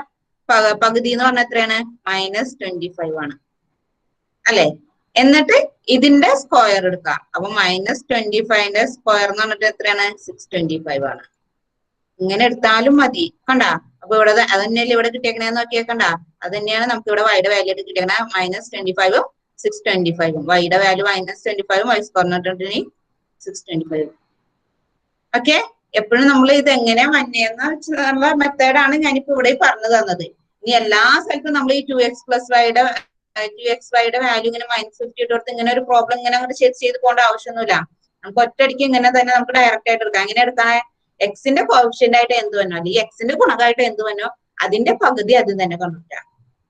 പകുതി എന്ന് പറഞ്ഞാൽ എത്രയാണ് -25 ആണ് അല്ലെ എന്നിട്ട് ഇതിന്റെ സ്ക്വയർ എടുക്കാം അപ്പൊ -25ന്റെ സ്ക്വയർ എന്ന് പറഞ്ഞിട്ട് എത്രയാണ് 625 ആണ് ഇങ്ങനെ എടുത്താലും മതി കണ്ടാ അപ്പൊ ഇവിടെ അത് തന്നെയല്ലേ ഇവിടെ കിട്ടിയേക്കണേന്ന് നോക്കിയേക്കണ്ട അത് തന്നെയാണ് നമുക്ക് ഇവിടെ വൈയുടെ വാല്യൂ ആയിട്ട് കിട്ടിയേക്കണേ -25 625 വൈയുടെ വാല്യൂ -25 വൈ സ്ക്വയർ 625 ഓക്കെ എപ്പോഴും നമ്മൾ ഇത് എങ്ങനെ മഞ്ഞയെന്ന് വെച്ചുള്ള മെത്തേഡാണ് ഞാനിപ്പോ ഇവിടെ പറഞ്ഞു തന്നത്. ഇനി എല്ലാ സ്ഥലത്തും നമ്മൾ ഈ 2x വാല്യൂ ഇങ്ങനെ -50 ഇട്ട് ഇങ്ങനെ ഒരു പ്രോബ്ലം ഇങ്ങനെ അങ്ങോട്ട് ചെയ്ത് പോകേണ്ട ആവശ്യമൊന്നുമില്ല. നമുക്ക് ഒറ്റയടിക്ക് ഇങ്ങനെ തന്നെ നമുക്ക് ഡയറക്റ്റ് ആയിട്ട് എടുക്കാം. എങ്ങനെ എടുക്കാം? എക്സിന്റെ കോഫിഷ്യന്റ് ആയിട്ട് എന്ത് വന്നോ അല്ലെങ്കിൽ എക്സിന്റെ ഗുണകമായിട്ട് എന്ത് വന്നോ അതിന്റെ പകുതി അതിൽ തന്നെ കണ്ടുപിടിക്കാം.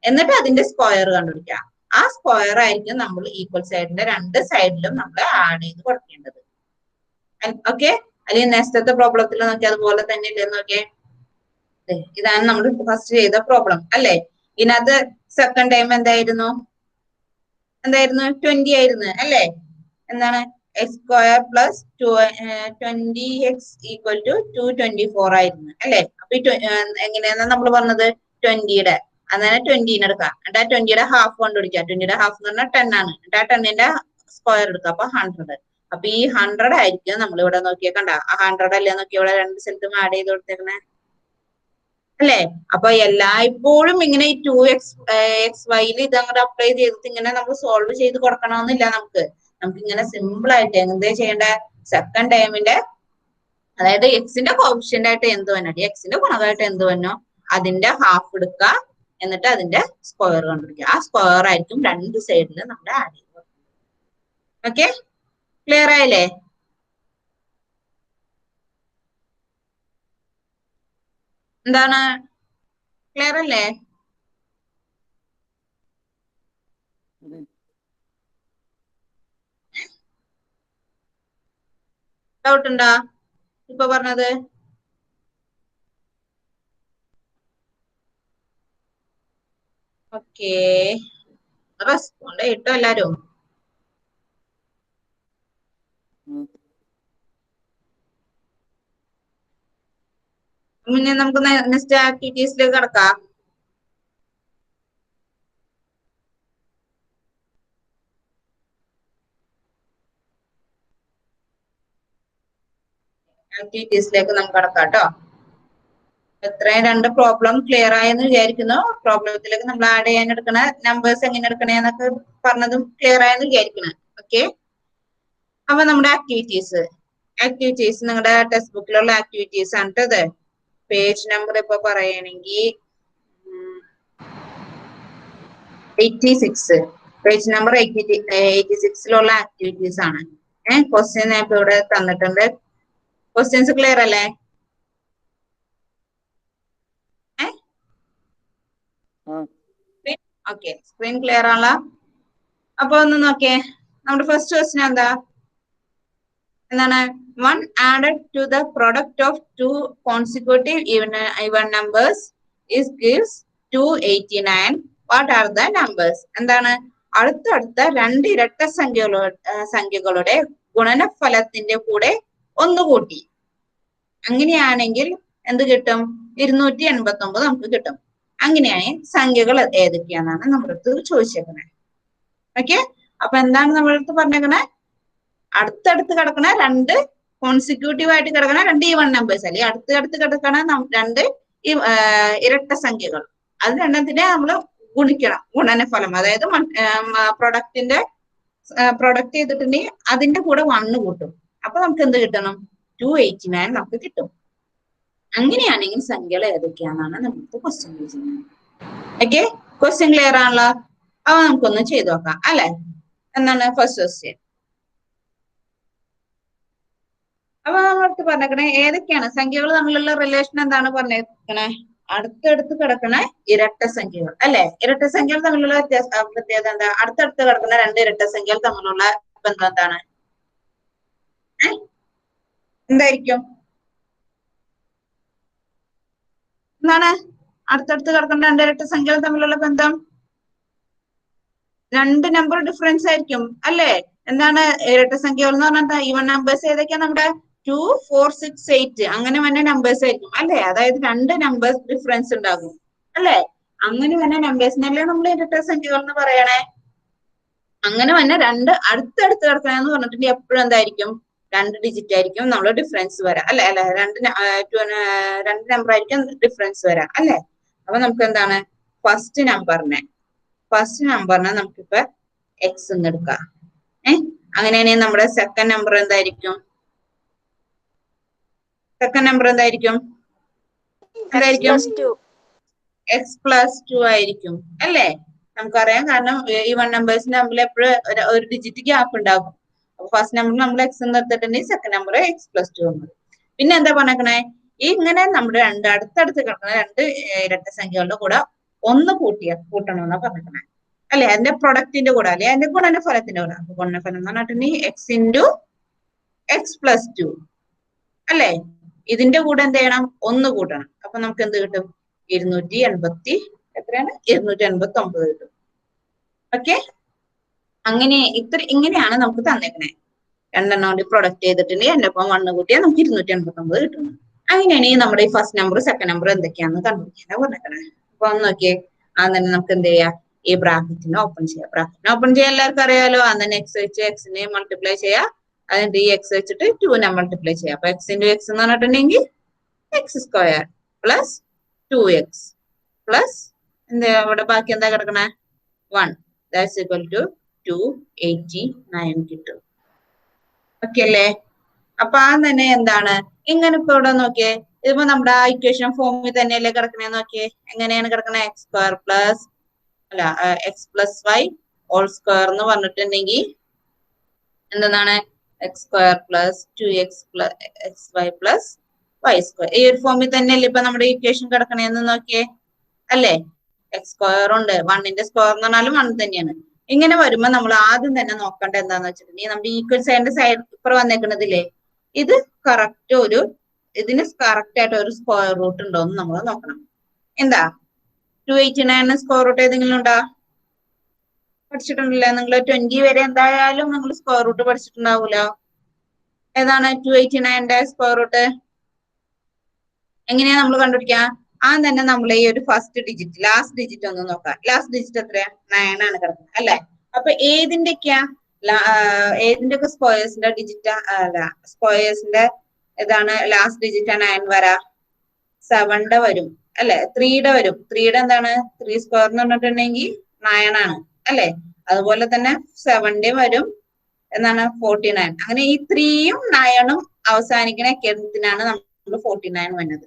എന്നിട്ട് അതിന്റെ സ്ക്വയർ കണ്ടുപിടിക്കാം. ആ സ്ക്വയർ ആയിരിക്കും നമ്മൾ ഈക്വൽ സൈഡിന്റെ രണ്ട് സൈഡിലും നമ്മൾ ആഡ് ചെയ്ത് കൊടുക്കേണ്ടത്. ഓക്കെ, അല്ലെങ്കിൽ നെക്സ്റ്റത്തെ പ്രോബ്ലത്തിൽ നോക്കി അതുപോലെ തന്നെ ഇല്ലെന്ന് നോക്കിയേ. ഇതാണ് നമ്മൾ ഫസ്റ്റ് ചെയ്ത പ്രോബ്ലം അല്ലെ. ഇതിനകത്ത് സെക്കൻഡ് ടൈം എന്തായിരുന്നു? 20 ആയിരുന്നു അല്ലെ. എന്താണ്? x² plus 20x equal to 224 ആയിരുന്നു അല്ലെ. അപ്പൊ എങ്ങനെയാണെന്ന് നമ്മൾ പറഞ്ഞത് 20യുടെ അങ്ങനെ 20 എടുക്കാം. എന്നിട്ട് ആ 20യുടെ ഹാഫ് കണ്ടുപിടിക്കാം. 20യുടെ ഹാഫ് എന്ന് പറഞ്ഞാൽ 10 ആണ്. എന്നിട്ട് ആ 10ന്റെ സ്ക്വയർ എടുക്കാം. അപ്പൊ 100. അപ്പൊ ഈ 100 ആയിരിക്കും നമ്മൾ ഇവിടെ നോക്കിയാൽ കണ്ട. ആ 100 അല്ലേ നോക്കിയാൽ ഇവിടെ രണ്ട് സ്ഥലത്തും ആഡ് ചെയ്ത് കൊടുത്തേക്കണേ അല്ലെ. അപ്പൊ എല്ലായ്പ്പോഴും ഇങ്ങനെ ഈ 2xyയിൽ ഇത് അങ്ങോട്ട് അപ്ലൈ ചെയ്തിട്ട് ഇങ്ങനെ നമ്മൾ സോൾവ് ചെയ്ത് കൊടുക്കണമെന്നില്ല. നമുക്ക് ഇങ്ങനെ സിമ്പിൾ ആയിട്ട് എന്താ ചെയ്യേണ്ട? സെക്കൻഡ് ടൈമിന്റെ അതായത് എക്സിന്റെ കോഫിഷ്യന്റ് ആയിട്ട് എന്ത് വന്നോ എക്സിന്റെ ഗുണകമായിട്ട് എന്ത് വന്നോ അതിന്റെ ഹാഫ് എടുക്കുക. എന്നിട്ട് അതിന്റെ സ്ക്വയർ കണ്ടുപിടിക്കുക. ആ സ്ക്വയർ ആയിരിക്കും രണ്ട് സൈഡിൽ നമ്മൾ ആഡ് ചെയ്ത് കൊടുക്കുക. ഓക്കെ, ക്ലിയർ ആയില്ലേ? എന്താണ്, ക്ലിയർ അല്ലേ? ഡൗട്ട് ഉണ്ടോ ഇപ്പൊ പറഞ്ഞത്? ഓക്കേ, റെസ്പോണ്ട് ചെയ്യട്ടോ എല്ലാരും. പിന്നെ നമുക്ക് നെക്സ്റ്റ് ആക്ടിവിറ്റീസിലേക്ക് കടക്കാം. ആക്ടിവിറ്റീസിലേക്ക് നമുക്ക് കടക്കാം കേട്ടോ. എത്രയും രണ്ട് പ്രോബ്ലം ക്ലിയർ ആയെന്ന് വിചാരിക്കുന്നു. പ്രോബ്ലത്തിലേക്ക് നമ്മൾ ആഡ് ചെയ്യാൻ എടുക്കണ നമ്പേഴ്സ് എങ്ങനെ എടുക്കണേന്നൊക്കെ പറഞ്ഞതും ക്ലിയർ ആയെന്ന് വിചാരിക്കണം. ഓക്കെ, അപ്പൊ നമ്മുടെ ആക്ടിവിറ്റീസ് നിങ്ങളുടെ ടെക്സ്റ്റ് ബുക്കിലുള്ള ആക്ടിവിറ്റീസ് ആണ് കേട്ടത്. പേജ് നമ്പർ ഇപ്പൊ പറയണെങ്കിൽ 86, പേജ് നമ്പർ 86ലുള്ള ആക്ടിവിറ്റീസ് ആണ്. ക്വസ്റ്റ്യൻ ഞാൻ ഇപ്പൊ ഇവിടെ തന്നിട്ടുണ്ട്. ക്വസ്റ്റ്യൻസ് ക്ലിയർ അല്ലേ? ഓക്കെ, സ്ക്രീൻ ക്ലിയർ ആണല്ലോ. അപ്പൊ ഒന്ന് നോക്കിയേ, നമ്മുടെ ഫസ്റ്റ് ക്വസ്റ്റ്യൻ എന്താ? എന്താണ്? 1 added to the product of two consecutive even numbers is gives 289. What are the numbers? എന്താണ്? അടുത്തടുത്ത രണ്ട് ഇരട്ട സംഖ്യകളുടെ ഗുണനഫലത്തിന്റെ കൂടെ ഒന്ന് കൂട്ടി. അങ്ങനെയാണെങ്കിൽ എന്ത് കിട്ടും? 289 നമുക്ക് കിട്ടും. അങ്ങനെയാണെങ്കിൽ സംഖ്യകൾ ഏതൊക്കെയാണെന്നാണ് നമ്മുടെ അടുത്ത് ചോദിച്ചേക്കണേ. ഓക്കെ, അപ്പൊ എന്താണ് നമ്മുടെ അടുത്ത് പറഞ്ഞേക്കണേ? അടുത്തടുത്ത് കിടക്കണ രണ്ട് കോൺസിക്യൂട്ടീവ് ആയിട്ട് കിടക്കണ രണ്ട് ഈവൺ നമ്പേഴ്സ് അല്ലെങ്കിൽ അടുത്തടുത്ത് കിടക്കണ രണ്ട് ഇരട്ട സംഖ്യകൾ, അത് രണ്ടെണ്ണത്തിനെ നമ്മൾ ഗുണിക്കണം. ഗുണനഫലം അതായത് പ്രൊഡക്റ്റ് ചെയ്തിട്ടുണ്ടെങ്കിൽ അതിന്റെ കൂടെ 1 കൂട്ടും. അപ്പൊ നമുക്ക് എന്ത് കിട്ടണം? 289 നമുക്ക് കിട്ടും. അങ്ങനെയാണെങ്കിൽ സംഖ്യകൾ ഏതൊക്കെയാണെന്നാണ് നമുക്ക് ക്വസ്റ്റ്യൻ ചോദിക്കുന്നത്. ഓക്കെ, ക്വസ്റ്റ്യൻ ക്ലിയർ ആണല്ലോ. അപ്പൊ നമുക്കൊന്ന് ചെയ്തു നോക്കാം അല്ലെ. എന്താണ് ഫസ്റ്റ് ക്വസ്റ്റ്യൻ? അപ്പൊ നമ്മളടുത്ത് പറഞ്ഞേക്കണേ ഏതൊക്കെയാണ് സംഖ്യകൾ തമ്മിലുള്ള റിലേഷൻ എന്താണ് പറഞ്ഞേക്കണേ? അടുത്തടുത്ത് കിടക്കണ ഇരട്ട സംഖ്യകൾ അല്ലെ. ഇരട്ട സംഖ്യകൾ തമ്മിലുള്ള പ്രത്യേകത എന്താ? അടുത്തടുത്ത് കിടക്കുന്ന രണ്ട് ഇരട്ട സംഖ്യകൾ തമ്മിലുള്ള ബന്ധം എന്താണ്? എന്തായിരിക്കും? എന്താണ് അടുത്തടുത്ത് കിടക്കുന്ന രണ്ട് ഇരട്ട സംഖ്യകൾ തമ്മിലുള്ള ബന്ധം? രണ്ട് നമ്പർ ഡിഫറൻസ് ആയിരിക്കും അല്ലെ. എന്താണ് ഇരട്ട സംഖ്യകൾ എന്ന് പറഞ്ഞാൽ ഈവൻ നമ്പേഴ്സ് ഏതൊക്കെയാ? നമ്മുടെ 2, 4, 6, 8 അങ്ങനെ വന്ന നമ്പേഴ്സ് ആയിരിക്കും അല്ലെ. അതായത് രണ്ട് നമ്പേഴ്സ് ഡിഫറൻസ് ഉണ്ടാകും അല്ലെ. അങ്ങനെ വന്ന നമ്പേഴ്സിനല്ലേ നമ്മൾ ഇരട്ട സംഖ്യകൾ എന്ന് പറയണേ. അങ്ങനെ വന്ന രണ്ട് അടുത്തടുത്ത് കിടക്കണെന്ന് പറഞ്ഞിട്ടുണ്ടെങ്കിൽ എപ്പോഴും എന്തായിരിക്കും? 2 ഡിജിറ്റ് ആയിരിക്കും നമ്മൾ ഡിഫറൻസ് വരാം അല്ലെ. രണ്ട് നമ്പർ ആയിരിക്കും ഡിഫറൻസ് വരാം അല്ലെ. അപ്പൊ നമുക്ക് എന്താണ് ഫസ്റ്റ് നമ്പറിനെ നമുക്കിപ്പോ എക്സ് എന്ന് എടുക്കാം. അങ്ങനെയാണെങ്കിൽ നമ്മുടെ സെക്കൻഡ് നമ്പർ എന്തായിരിക്കും? സെക്കൻഡ് നമ്പർ എന്തായിരിക്കും? എക്സ് പ്ലസ് ടു ആയിരിക്കും അല്ലേ? നമുക്കറിയാം, കാരണം ഈ വൺ നമ്പേഴ്സിന്റെ തമ്മിൽ എപ്പോഴും ഒരു ഡിജിറ്റ് ഗ്യാപ്പ് ഉണ്ടാകും. അപ്പൊ ഫസ്റ്റ് നമ്പർ നമ്മൾ എക്സ് എന്ന് എടുത്തിട്ടുണ്ടെങ്കിൽ second number X plus two ആണ്. പിന്നെ എന്താ പറഞ്ഞേക്കണേ? ഇങ്ങനെ നമ്മുടെ അടുത്തടുത്ത് കിടക്കുന്ന രണ്ട് ഇരട്ട സംഖ്യകളുടെ കൂടെ ഒന്ന് കൂട്ടണമെന്നാ പറഞ്ഞേക്കണേ അല്ലെ? അതിന്റെ പ്രൊഡക്റ്റിന്റെ കൂടെ അല്ലെ അതിന്റെ ഗുണനഫലത്തിന്റെ കൂടെ. അപ്പൊ ഗുണനഫലം എന്ന് പറഞ്ഞിട്ടുണ്ടെങ്കിൽ X into X plus two അല്ലെ? ഇതിന്റെ കൂടെ എന്ത് ചെയ്യണം? ഒന്ന് കൂട്ടണം. അപ്പൊ നമുക്ക് എന്ത് കിട്ടും? 289 കിട്ടും. ഓക്കെ, ഇങ്ങനെയാണ് നമുക്ക് തന്നേക്കണേ. രണ്ടെണ്ണം കൊണ്ട് പ്രൊഡക്റ്റ് ചെയ്തിട്ടുണ്ടെങ്കിൽ എന്റെ ഒപ്പം 1 കൂട്ടിയാൽ നമുക്ക് 289 കിട്ടുന്നു. അങ്ങനെയാണെങ്കിൽ നമ്മുടെ ഈ ഫസ്റ്റ് നമ്പർ സെക്കൻഡ് നമ്പർ എന്തൊക്കെയാണെന്ന് കണ്ടുപിടിക്കാനാണ് പറഞ്ഞേക്കണേ. അപ്പൊ ഒന്ന് നോക്കിയേ, തന്നെ നമുക്ക് എന്ത് ചെയ്യാം? ഈ ബ്രാക്കറ്റിനെ ഓപ്പൺ ചെയ്യാം. ബ്രാക്കറ്റിനെ ഓപ്പൺ ചെയ്യാൻ എല്ലാവർക്കും അറിയാലോ. തന്നെ എക്സ് വെച്ച് എക്സിനെ മൾട്ടിപ്ലൈ ചെയ്യാം. അതിന്റെ ഈ എക്സ് വെച്ചിട്ട് 2നെ മൾട്ടിപ്ലൈ ചെയ്യാം. അപ്പൊ എക്സ് ഇൻറ്റു എക്സ് എന്ന് പറഞ്ഞിട്ടുണ്ടെങ്കിൽ X square plus 2x plus എന്താ അവിടെ ബാക്കി എന്താ കിടക്കണേ? 1. ദാറ്റ്സ് ഈക്വൽ ടു 289 കിട്ടും. ഓക്കെ അല്ലേ? അപ്പൊ തന്നെ എന്താണ് ഇങ്ങനെ ഇപ്പൊ ഇവിടെ നോക്കിയേ, ഇതിപ്പോ നമ്മുടെ ആ ഇക്വേഷൻ ഫോമിൽ തന്നെയല്ലേ കിടക്കണേ? നോക്കിയേ എങ്ങനെയാണ് കിടക്കണേ? X square plus X plus Y whole square എന്ന് പറഞ്ഞിട്ടുണ്ടെങ്കിൽ എന്താണ്? X square plus 2x plus X Y plus Y square. ഈ ഒരു ഫോമിൽ തന്നെയല്ലേ ഇപ്പൊ നമ്മുടെ ഇക്വേഷൻ കിടക്കണേന്ന് നോക്കിയേ അല്ലേ? എക്സ് സ്ക്വയർ ഉണ്ട്, 1ന്റെ സ്ക്വയർ എന്ന് പറഞ്ഞാലും 1 തന്നെയാണ്. ഇങ്ങനെ വരുമ്പോ നമ്മൾ ആദ്യം തന്നെ നോക്കേണ്ട എന്താന്ന് വെച്ചിട്ടുണ്ടെങ്കിൽ നമ്മുടെ ഈക്വൽ സൈഡിന്റെ സൈഡ് ഇപ്പുറം വന്നേക്കുന്നതില്ലേ, ഇത് കറക്റ്റ് ഇതിന് കറക്റ്റ് ആയിട്ട് ഒരു സ്ക്വയർ റൂട്ട് ഉണ്ടോ എന്ന് നമ്മൾ നോക്കണം. എന്താ 289 സ്ക്വയർ റൂട്ട് ഏതെങ്കിലും ഉണ്ടോ? പഠിച്ചിട്ടുണ്ടല്ലേ നിങ്ങൾ? 20 വരെ എന്തായാലും നിങ്ങൾ സ്ക്വയർ റൂട്ട് പഠിച്ചിട്ടുണ്ടാവൂലോ. ഏതാണ് 289ന്റെ സ്ക്വയർ റൂട്ട്? എങ്ങനെയാ നമ്മൾ കണ്ടുപിടിക്കുക? തന്നെ നമ്മൾ ഈ ഒരു ഫസ്റ്റ് ഡിജിറ്റ് ലാസ്റ്റ് ഡിജിറ്റ് ഒന്ന് നോക്കാം. ലാസ്റ്റ് ഡിജിറ്റ് എത്രയാ? 9 ആണ് കിടക്കുന്നത് അല്ലെ? അപ്പൊ ഏതിന്റെയൊക്കെയാ ഏതിന്റെയൊക്കെ സ്ക്വയേഴ്സിന്റെ ഡിജിറ്റ് അല്ല സ്ക്വയേഴ്സിന്റെ ഏതാണ് ലാസ്റ്റ് ഡിജിറ്റ് 9 വരാ? 7ന്റെ വരും അല്ലെ? 3യുടെ വരും. 3യുടെ എന്താണ്? 3 സ്ക്വയർ എന്ന് പറഞ്ഞിട്ടുണ്ടെങ്കിൽ 9 ആണ് അല്ലെ? അതുപോലെ തന്നെ 7ന്റെയും വരും. എന്താണ്? 49. അങ്ങനെ ഈ 3യും 9ഉം അവസാനിക്കുന്ന എന്തിനാണ് നമ്മൾ 49 വന്നത്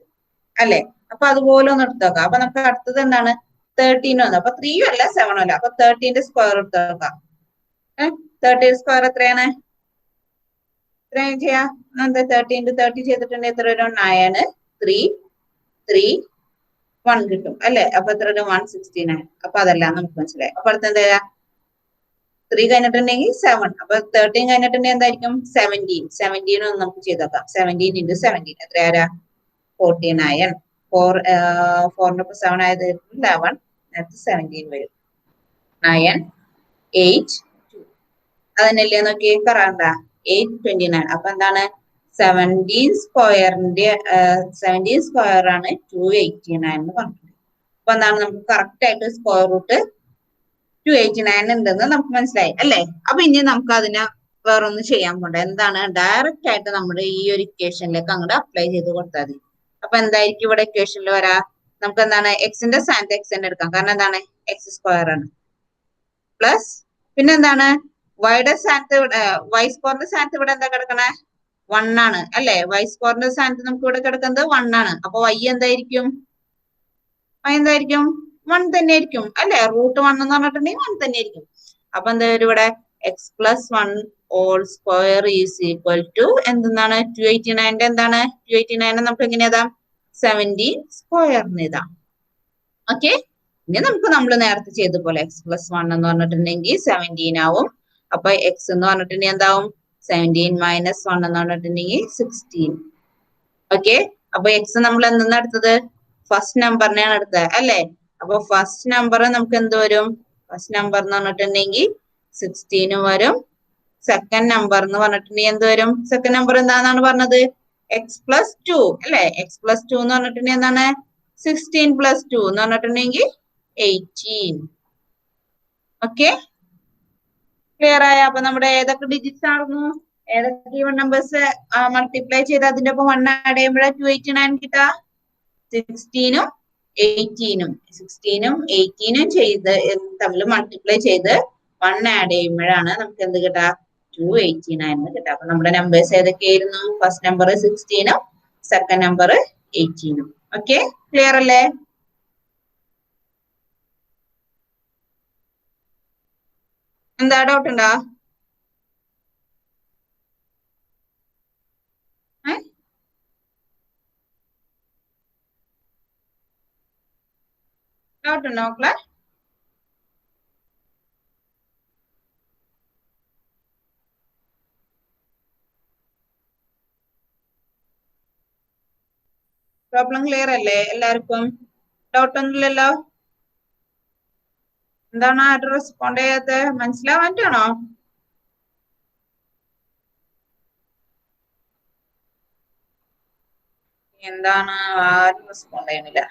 അല്ലെ? അപ്പൊ അതുപോലെ ഒന്ന് എടുത്തു നോക്കാം. അപ്പൊ നമുക്ക് അടുത്തത് എന്താണ്? 13 വന്നു. അപ്പൊ 3യും അല്ല 7ഉം അല്ല. അപ്പൊ 13ന്റെ സ്ക്വയർ എടുത്ത് നോക്കാം. 13 സ്ക്വയർ എത്രയാണ്? എത്രയാണ് ചെയ്യാ? 30 into 30 ചെയ്തിട്ടുണ്ടെങ്കിൽ എത്ര വരും? 9 3 3 1 കിട്ടും അല്ലെ? അപ്പൊ എത്ര വരും? 169. അപ്പൊ അതെല്ലാം നമുക്ക് മനസ്സിലായി. അപ്പൊ അടുത്ത് എന്താ? 3 കഴിഞ്ഞിട്ടുണ്ടെങ്കിൽ 7. അപ്പൊ 13 കഴിഞ്ഞിട്ടുണ്ടെങ്കിൽ എന്തായിരിക്കും? 17. 17 ഒന്ന് നമുക്ക് ചെയ്ത് നോക്കാം. 17 into 17 എത്രയാ? 49. 4 7 ആയത് 11. 17 വരും. 9 8 2. അതിനല്ലേ നോക്കി കറണ്ട 829. അപ്പൊ എന്താണ്? 17 സ്ക്വയർ ആണ് 289 എന്ന് പറഞ്ഞിട്ടുണ്ട്. അപ്പൊ എന്താണ്? നമുക്ക് കറക്റ്റ് ആയിട്ട് സ്ക്വയർ റൂട്ട് 289 ഉണ്ടെന്ന് നമുക്ക് മനസ്സിലായി അല്ലേ? അപ്പൊ ഇനി നമുക്ക് അതിനെ വേറൊന്നും ചെയ്യാൻ പോണ്ട. എന്താണ്? ഡയറക്റ്റ് ആയിട്ട് നമ്മുടെ ഈ ഒരു ഇക്വേഷനിലേക്ക് അങ്ങോട്ട് അപ്ലൈ ചെയ്ത് കൊടുത്താൽ മതി. അപ്പൊ എന്തായിരിക്കും ഇവിടെ ഇക്വേഷനിൽ വരാ? നമുക്ക് എന്താണ്? എക്സിന്റെ സ്ഥാനത്ത് എക്സ് തന്നെ എടുക്കാം. കാരണം എന്താണ്? എക്സ് സ്ക്വയർ ആണ് പ്ലസ് പിന്നെ എന്താണ്? വൈയുടെ സ്ഥാനത്ത് വൈ സ്ക്വയറിന്റെ സ്ഥാനത്ത് ഇവിടെ എന്താ കിടക്കണേ? 1 ആണ് അല്ലെ? വൈ സ്ക്വയറിന്റെ സ്ഥാനത്ത് നമുക്ക് ഇവിടെ കിടക്കുന്നത് 1 ആണ്. അപ്പൊ വൈ എന്തായിരിക്കും? 1 തന്നെ ആയിരിക്കും അല്ലെ? റൂട്ട് 1 എന്ന് പറഞ്ഞിട്ടുണ്ടെങ്കിൽ 1 തന്നെ ആയിരിക്കും. അപ്പൊ എന്താ വരും ഇവിടെ? X plus 1 whole square is equal to എന്താണ്? 289ന്റെ എന്താണ്? 289 നമുക്ക് എങ്ങനെയാ? 17 സ്ക്വയറിന് ഇതാ. ഓക്കെ, ഇനി നമുക്ക് നമ്മൾ നേരത്തെ ചെയ്ത പോലെ എക്സ് പ്ലസ് 1 എന്ന് പറഞ്ഞിട്ടുണ്ടെങ്കിൽ 17 ആവും. അപ്പൊ എക്സ് എന്ന് പറഞ്ഞിട്ടുണ്ടെങ്കിൽ എന്താവും? 17 മൈനസ് 1 എന്ന് പറഞ്ഞിട്ടുണ്ടെങ്കിൽ 16. ഓക്കെ, അപ്പൊ എക്സ് നമ്മൾ എന്തെന്നാ എടുത്തത്? ഫസ്റ്റ് നമ്പറിനെയാണ് എടുത്തത് അല്ലെ? അപ്പൊ ഫസ്റ്റ് നമ്പർ നമുക്ക് എന്ത് വരും? ഫസ്റ്റ് നമ്പർ എന്ന് പറഞ്ഞിട്ടുണ്ടെങ്കിൽ 16 വരും. സെക്കൻഡ് നമ്പർ എന്ന് പറഞ്ഞിട്ടുണ്ടെങ്കിൽ എന്ത് വരും? സെക്കൻഡ് നമ്പർ എന്താണെന്നാണ് പറഞ്ഞത്? എക്സ് പ്ലസ് 2 അല്ലെ? എക്സ് പ്ലസ് 2 എന്ന് പറഞ്ഞിട്ടുണ്ടെങ്കിൽ എന്താണ്? 16 പ്ലസ് 2 എന്ന് പറഞ്ഞിട്ടുണ്ടെങ്കിൽ 18. ഓക്കെ, ക്ലിയർ ആയ? അപ്പൊ നമ്മുടെ ഏതൊക്കെ ഡിജിറ്റ്സ് ആയിരുന്നു? ഏതൊക്കെ ഈവൻ നമ്പേഴ്സ് മൾട്ടിപ്ലൈ ചെയ്ത് അതിന്റെ ഒപ്പം 1 ആഡ് ചെയ്യുമ്പോഴേ 289 കിട്ടാ? 16ഉം 18ഉം 16ഉം 18ഉം ചെയ്ത് തമ്മിൽ മൾട്ടിപ്ലൈ ചെയ്ത് 1 ആഡ് ചെയ്യുമ്പോഴാണ് നമുക്ക് എന്ത് കിട്ടാ? 289 കിട്ടാം. അപ്പൊ നമ്മുടെ നമ്പേഴ്സ് ഏതൊക്കെയായിരുന്നു? ഫസ്റ്റ് നമ്പർ 16ഉം സെക്കൻഡ് നമ്പർ 18. ഓക്കെ, ക്ലിയർ അല്ലേ? എന്താ ഡൗട്ട് ഉണ്ടോ? ഡൗട്ട് ഉണ്ടോ മക്കളെ? പ്രോബ്ലം ക്ലിയർ അല്ലേ എല്ലാവർക്കും? ഡൗട്ട് ഒന്നുമില്ലല്ലോ? എന്താണ് ആരും റെസ്പോണ്ട് ചെയ്യാത്തത്? മനസ്സിലാവാനാണോ? എന്താണ് ആരും റെസ്പോണ്ട് ചെയ്യുന്നില്ല?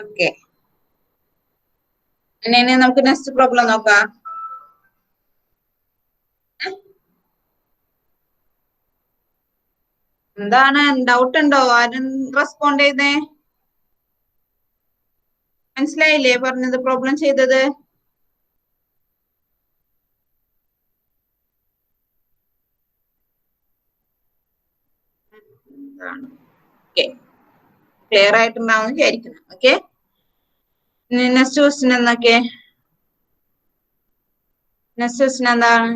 ഓക്കെ, ഇനി നമുക്ക് നെക്സ്റ്റ് പ്രോബ്ലം നോക്കാം. എന്താണ് ഡൗട്ട് ഉണ്ടോ? ആരും റെസ്പോണ്ട് ചെയ്തേ? മനസ്സിലായില്ലേ പറഞ്ഞത്? പ്രോബ്ലം ചെയ്തത് ക്ലിയർ ആയിട്ടുണ്ടാവും വിചാരിക്കുന്നു. ഓക്കെ, നെക്സ്റ്റ് ക്വസ്റ്റ്യൻ എന്നൊക്കെ നെക്സ്റ്റ് ക്വസ്റ്റ്യൻ എന്താണ്?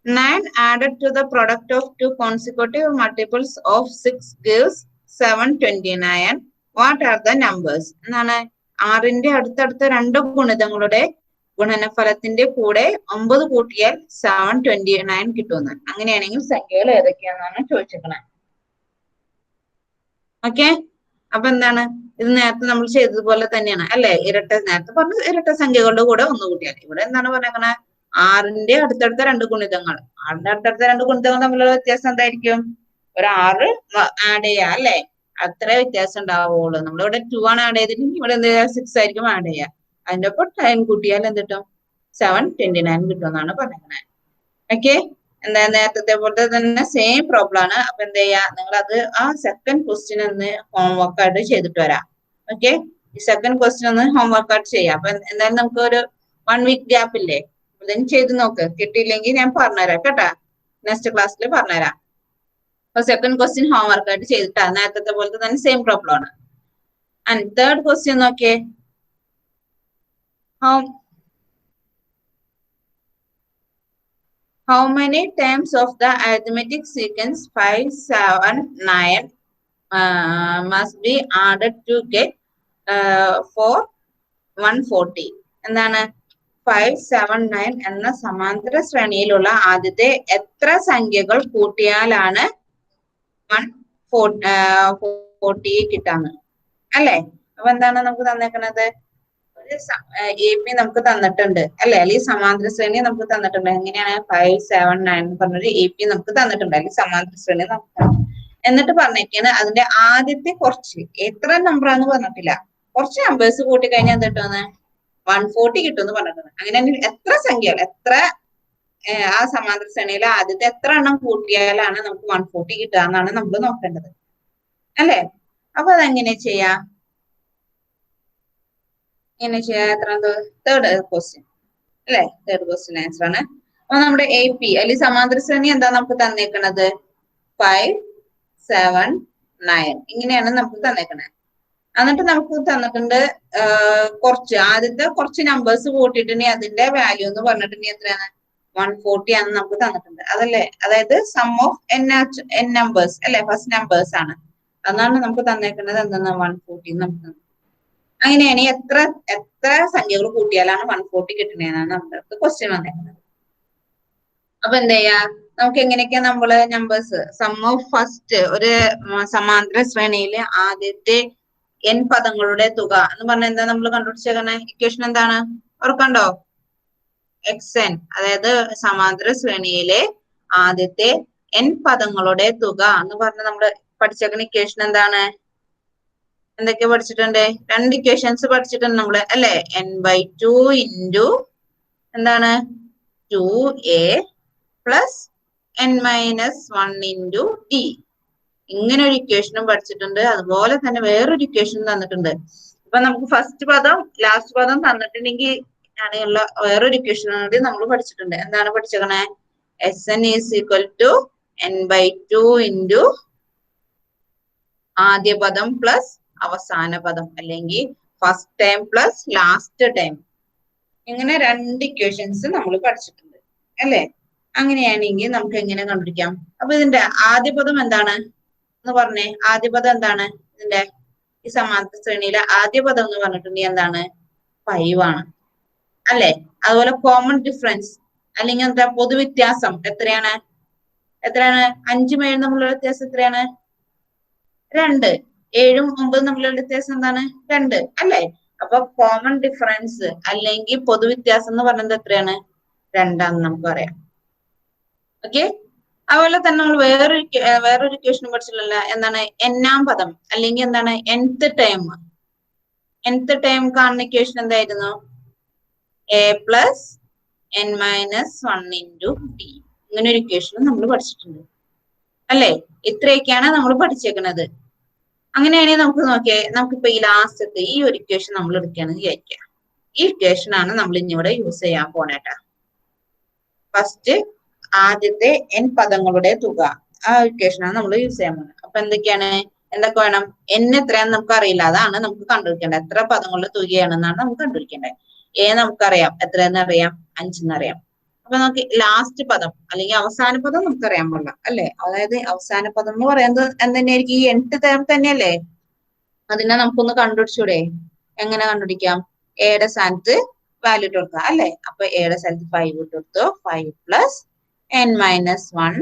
9 added to the product of two consecutive multiples of 6 gives 729. What are the numbers? എന്നാണ് 6ന്റെ അടുത്തടുത്ത രണ്ട് ഗുണിതങ്ങളുടെ ഗുണനഫലത്തിന്റെ കൂടെ 9 കൂട്ടിയാൽ 729 കിട്ടുമെന്ന്. അങ്ങനെയാണെങ്കിൽ സംഖ്യകൾ ഏതൊക്കെയാണെന്നാണ് ചോദിച്ചിരിക്കുന്നത്. ഓക്കെ, അപ്പൊ എന്താണ് ഇത്? നേരത്തെ നമ്മൾ ചെയ്തതുപോലെ തന്നെയാണ് അല്ലെ? നേരത്തെ പറഞ്ഞ ഇരട്ട സംഖ്യകളുടെ കൂടെ 1 കൂട്ടിയാൽ. ഇവിടെ എന്താണ് പറഞ്ഞേക്കണേ? 6ന്റെ അടുത്തടുത്ത രണ്ട് ഗുണിതങ്ങൾ. 6ന്റെ അടുത്തടുത്ത രണ്ട് ഗുണിതങ്ങൾ തമ്മിലുള്ള വ്യത്യാസം എന്തായിരിക്കും? ഒരു 6 ആഡ് ചെയ്യാ അല്ലെ? അത്രേ വ്യത്യാസം ഉണ്ടാവുള്ളൂ. നമ്മളിവിടെ 2 ആണ് ആഡ് ചെയ്തിട്ടുണ്ടെങ്കിൽ ഇവിടെ എന്ത് ചെയ്യാ? 6 ആയിരിക്കും ആഡ് ചെയ്യുക. അതിന്റെ ഒപ്പം 10 കൂട്ടിയാൽ എന്ത് കിട്ടും? 729 കിട്ടും എന്നാണ് പറഞ്ഞേക്കണേ. ഓക്കെ, എന്താ നേരത്തെ പോലെ തന്നെ സെയിം പ്രോബ്ലം ആണ്. അപ്പൊ എന്ത് ചെയ്യാ? നിങ്ങൾ അത് ആ സെക്കൻഡ് ക്വസ്റ്റ്യൻ ഒന്ന് ഹോംവർക്ക് ആയിട്ട് ചെയ്തിട്ട് വരാം. ഓക്കെ, ഈ സെക്കൻഡ് ക്വസ്റ്റ്യൻ ഒന്ന് ഹോംവർക്ക് ആയിട്ട് ചെയ്യാം. അപ്പൊ എന്തായാലും നമുക്ക് ഒരു 1 വീക്ക് ഗ്യാപ്പ് ഇല്ലേ? അതിന് ചെയ്ത് നോക്ക്. കിട്ടിയില്ലെങ്കിൽ ഞാൻ പറഞ്ഞുതരാം കേട്ടാ, നെക്സ്റ്റ് ക്ലാസ്സിൽ പറഞ്ഞുതരാം. അപ്പൊ സെക്കൻഡ് ക്വസ്റ്റ്യൻ ഹോംവർക്ക് ആയിട്ട് ചെയ്തിട്ടാ. നേരത്തെ പോലത്തെ തന്നെ സെയിം പ്രോബ്ലം ആണ്. ആൻഡ് തേർഡ് ക്വസ്റ്റ്യൻ നോക്കിയേ. How many terms of the arithmetic sequence 5, 7, 9 must be added to get for 140? എന്താണ് 5, 7, 9 എന്ന സമാന്തര ശ്രേണിയിലുള്ള ആദ്യത്തെ എത്ര സംഖ്യകൾ കൂട്ടിയാലാണ് 140 കിട്ടാന്ന് അല്ലെ? അപ്പൊ എന്താണ് നമുക്ക് തന്നേക്കണത്? എ പി നമുക്ക് തന്നിട്ടുണ്ട് അല്ലെ? അല്ലെങ്കിൽ സമാന്തര ശ്രേണി നമുക്ക് തന്നിട്ടുണ്ട്. എങ്ങനെയാണ്? 5, 7, 9 എന്ന് പറഞ്ഞൊരു എ പി നമുക്ക് തന്നിട്ടുണ്ട്, അല്ലെങ്കിൽ സമാന്തര ശ്രേണി നമുക്ക്. എന്നിട്ട് പറഞ്ഞേക്കാണ് അതിന്റെ ആദ്യത്തെ കുറച്ച് എത്ര നമ്പറാന്ന് പറഞ്ഞിട്ടില്ല. കുറച്ച് നമ്പേഴ്സ് കൂട്ടി കഴിഞ്ഞാൽ എന്ത് കിട്ടുമെന്ന്? 140 കിട്ടുമെന്ന് പറഞ്ഞിട്ടുണ്ട്. അങ്ങനെയാണെങ്കിൽ എത്ര സംഖ്യകൾ, എത്ര ആ സമാന്തര ശ്രേണിയിലെ ആദ്യത്തെ എത്ര എണ്ണം കൂട്ടിയാലാണ് നമുക്ക് 140 കിട്ടുക എന്നാണ് നമ്മൾ നോക്കേണ്ടത് അല്ലെ? അപ്പൊ അതെങ്ങനെ ചെയ്യാം? ഇങ്ങനെ ചെയ്യാൻ തേർഡ് ക്വസ്റ്റ്യൻ അല്ലെ? തേർഡ് ക്വസ്റ്റ്യൻ ആൻസർ ആണ്. അപ്പൊ നമ്മുടെ എ പി അല്ലെങ്കിൽ സമാന്തര ശ്രേണി എന്താ നമുക്ക് തന്നേക്കണത്? 5, 7, 9 ഇങ്ങനെയാണ് നമുക്ക് തന്നേക്കണത്. എന്നിട്ട് നമുക്ക് തന്നിട്ടുണ്ട് കുറച്ച് ആദ്യത്തെ കുറച്ച് നമ്പേഴ്സ് കൂട്ടിയിട്ടുണ്ടെങ്കിൽ അതിന്റെ വാല്യൂ എന്ന് പറഞ്ഞിട്ടുണ്ടെങ്കിൽ എത്രയാണ്? 140 ആണ് നമുക്ക് തന്നിട്ടുണ്ട് അതല്ലേ? അതായത് സം ഓഫ് n നമ്പേഴ്സ് അല്ലെ? ഫസ്റ്റ് നമ്പേഴ്സ് ആണ്. അതാണ് നമുക്ക് തന്നേക്കുന്നത്. എന്താണ്? 140 നമുക്ക്. അങ്ങനെയാണെങ്കിൽ എത്ര സംഖ്യകൾ കൂട്ടിയാലാണ് 140 കിട്ടുന്നതെന്നാണ് നമ്മുടെ ക്വസ്റ്റ്യൻ വന്നേക്കുന്നത്. അപ്പൊ എന്ത് ചെയ്യാ? നമുക്ക് എങ്ങനെയൊക്കെയാ നമ്മള് നമ്പേഴ്സ് സം ഓഫ് ഫസ്റ്റ് ഒരു സമാന്തര ശ്രേണിയിലെ ആദ്യത്തെ n പദങ്ങളുടെ തുക എന്ന് പറഞ്ഞാൽ എന്താ നമ്മൾ കണ്ടുപിടിച്ചേക്കണേ? ഇക്വേഷൻ എന്താണ് ഓർക്കണ്ടോ? xn, അതായത് സമാന്തര ശ്രേണിയിലെ ആദ്യത്തെ n പദങ്ങളുടെ തുക എന്ന് പറഞ്ഞ നമ്മള് പഠിച്ചേക്കുന്ന ഇക്വേഷൻ എന്താണ്? എന്തൊക്കെ പഠിച്ചിട്ടുണ്ട്? 2 ഇക്വേഷൻസ് പഠിച്ചിട്ടുണ്ട് നമ്മള് അല്ലെ? n/2 ഇൻറ്റു എന്താണ്? 2a plus n-1 into d. ഇങ്ങനെ ഒരു ഇക്വേഷനും പഠിച്ചിട്ടുണ്ട്. അതുപോലെ തന്നെ വേറൊരു ഇക്വേഷനും തന്നിട്ടുണ്ട്. അപ്പൊ നമുക്ക് ഫസ്റ്റ് പദം ലാസ്റ്റ് പദം തന്നിട്ടുണ്ടെങ്കിൽ അങ്ങനെയുള്ള വേറൊരു ഇക്വേഷനും കൂടി നമ്മൾ പഠിച്ചിട്ടുണ്ട്. എന്താണ് പഠിച്ചേക്കണേ? Sn is equal to n/2 into ആദ്യ പദം പ്ലസ് അവസാന പദം, അല്ലെങ്കിൽ first time plus last time. ഇങ്ങനെ രണ്ട് ഇക്വേഷൻസ് നമ്മൾ പഠിച്ചിട്ടുണ്ട് അല്ലെ? അങ്ങനെയാണെങ്കിൽ നമുക്ക് എങ്ങനെ കണ്ടുപിടിക്കാം? അപ്പൊ ഇതിന്റെ ആദ്യ പദം എന്താണ് എന്ന് പറഞ്ഞേ? ആദ്യ പദം എന്താണ്? ഇതിന്റെ ഈ സമാന്തര ശ്രേണിയിലെ ആദ്യ പദം എന്ന് പറഞ്ഞിട്ടുണ്ടെങ്കിൽ എന്താണ്? 5 ആണ് അല്ലെ? അതുപോലെ കോമൺ ഡിഫറൻസ് അല്ലെങ്കിൽ എന്താ പൊതുവ്യത്യാസം എത്രയാണ്? 5ഉം 7ഉം തമ്മിലുള്ള വ്യത്യാസം എത്രയാണ്? 2. 7ഉം 9ഉം തമ്മിലുള്ള വ്യത്യാസം എന്താണ്? 2 അല്ലെ? അപ്പൊ കോമൺ ഡിഫറൻസ് അല്ലെങ്കിൽ പൊതുവ്യത്യാസം എന്ന് പറയുന്നത് എത്രയാണ്? 2 നമുക്ക് പറയാം. ഓക്കെ. അതുപോലെ തന്നെ നമ്മൾ വേറൊരു ഇക്വേഷൻ പഠിച്ചിട്ടില്ല. എന്താണ്? n-ാം പദം അല്ലെങ്കിൽ എന്താണ്? nth ടൈം കാണുന്ന ഇക്വേഷൻ എന്തായിരുന്നു? a plus n-1 into d. ഇങ്ങനെ ഒരു ഇക്വേഷൻ നമ്മൾ പഠിച്ചിട്ടുണ്ട് അല്ലെ? ഇത്രയൊക്കെയാണ് നമ്മൾ പഠിച്ചേക്കുന്നത്. അങ്ങനെയാണെങ്കിൽ നമുക്ക് നോക്കിയേ, നമുക്കിപ്പോ ഈ ലാസ്റ്റത്തെ ഈ ഒരു ഇക്വേഷൻ നമ്മൾ എടുക്കുകയാണെന്ന് വിചാരിക്കുക. ഈ ഇക്വേഷൻ ആണ് നമ്മൾ ഇന്നിവിടെ യൂസ് ചെയ്യാൻ പോണേട്ടാ. ഫസ്റ്റ് ആദ്യത്തെ n പദങ്ങളുടെ തുക, ആ ഇക്വേഷൻ ആണ് നമ്മൾ യൂസ് ചെയ്യാൻ പോകുന്നത്. അപ്പൊ എന്തൊക്കെ വേണം? n എത്രയാണെന്ന് നമുക്ക് അറിയില്ല, അതാണ് നമുക്ക് കണ്ടുപിടിക്കേണ്ടത്. എത്ര പദങ്ങളുടെ തുകയാണെന്നാണ് നമുക്ക് കണ്ടുപിടിക്കേണ്ടത്. a നമുക്കറിയാം, എത്രയെന്ന് അറിയാം? 5 എന്നറിയാം. അപ്പൊ നമുക്ക് ലാസ്റ്റ് പദം അല്ലെങ്കിൽ അവസാന പദം നമുക്ക് അറിയാൻ പാടില്ല അല്ലെ? അതായത് അവസാന പദം എന്ന് പറയുന്നത് എന്തുതന്നെയായിരിക്കും? ഈ nth ടേം തന്നെയല്ലേ? അതിനെ നമുക്കൊന്ന് കണ്ടുപിടിച്ചൂടെ? എങ്ങനെ കണ്ടുപിടിക്കാം? എയുടെ സ്ഥാനത്ത് വാല്യൂ ഇട്ട് കൊടുക്കാം അല്ലെ? അപ്പൊ എയുടെ സ്ഥലത്ത് 5 ഇട്ട് കൊടുത്തു. 5 plus n-1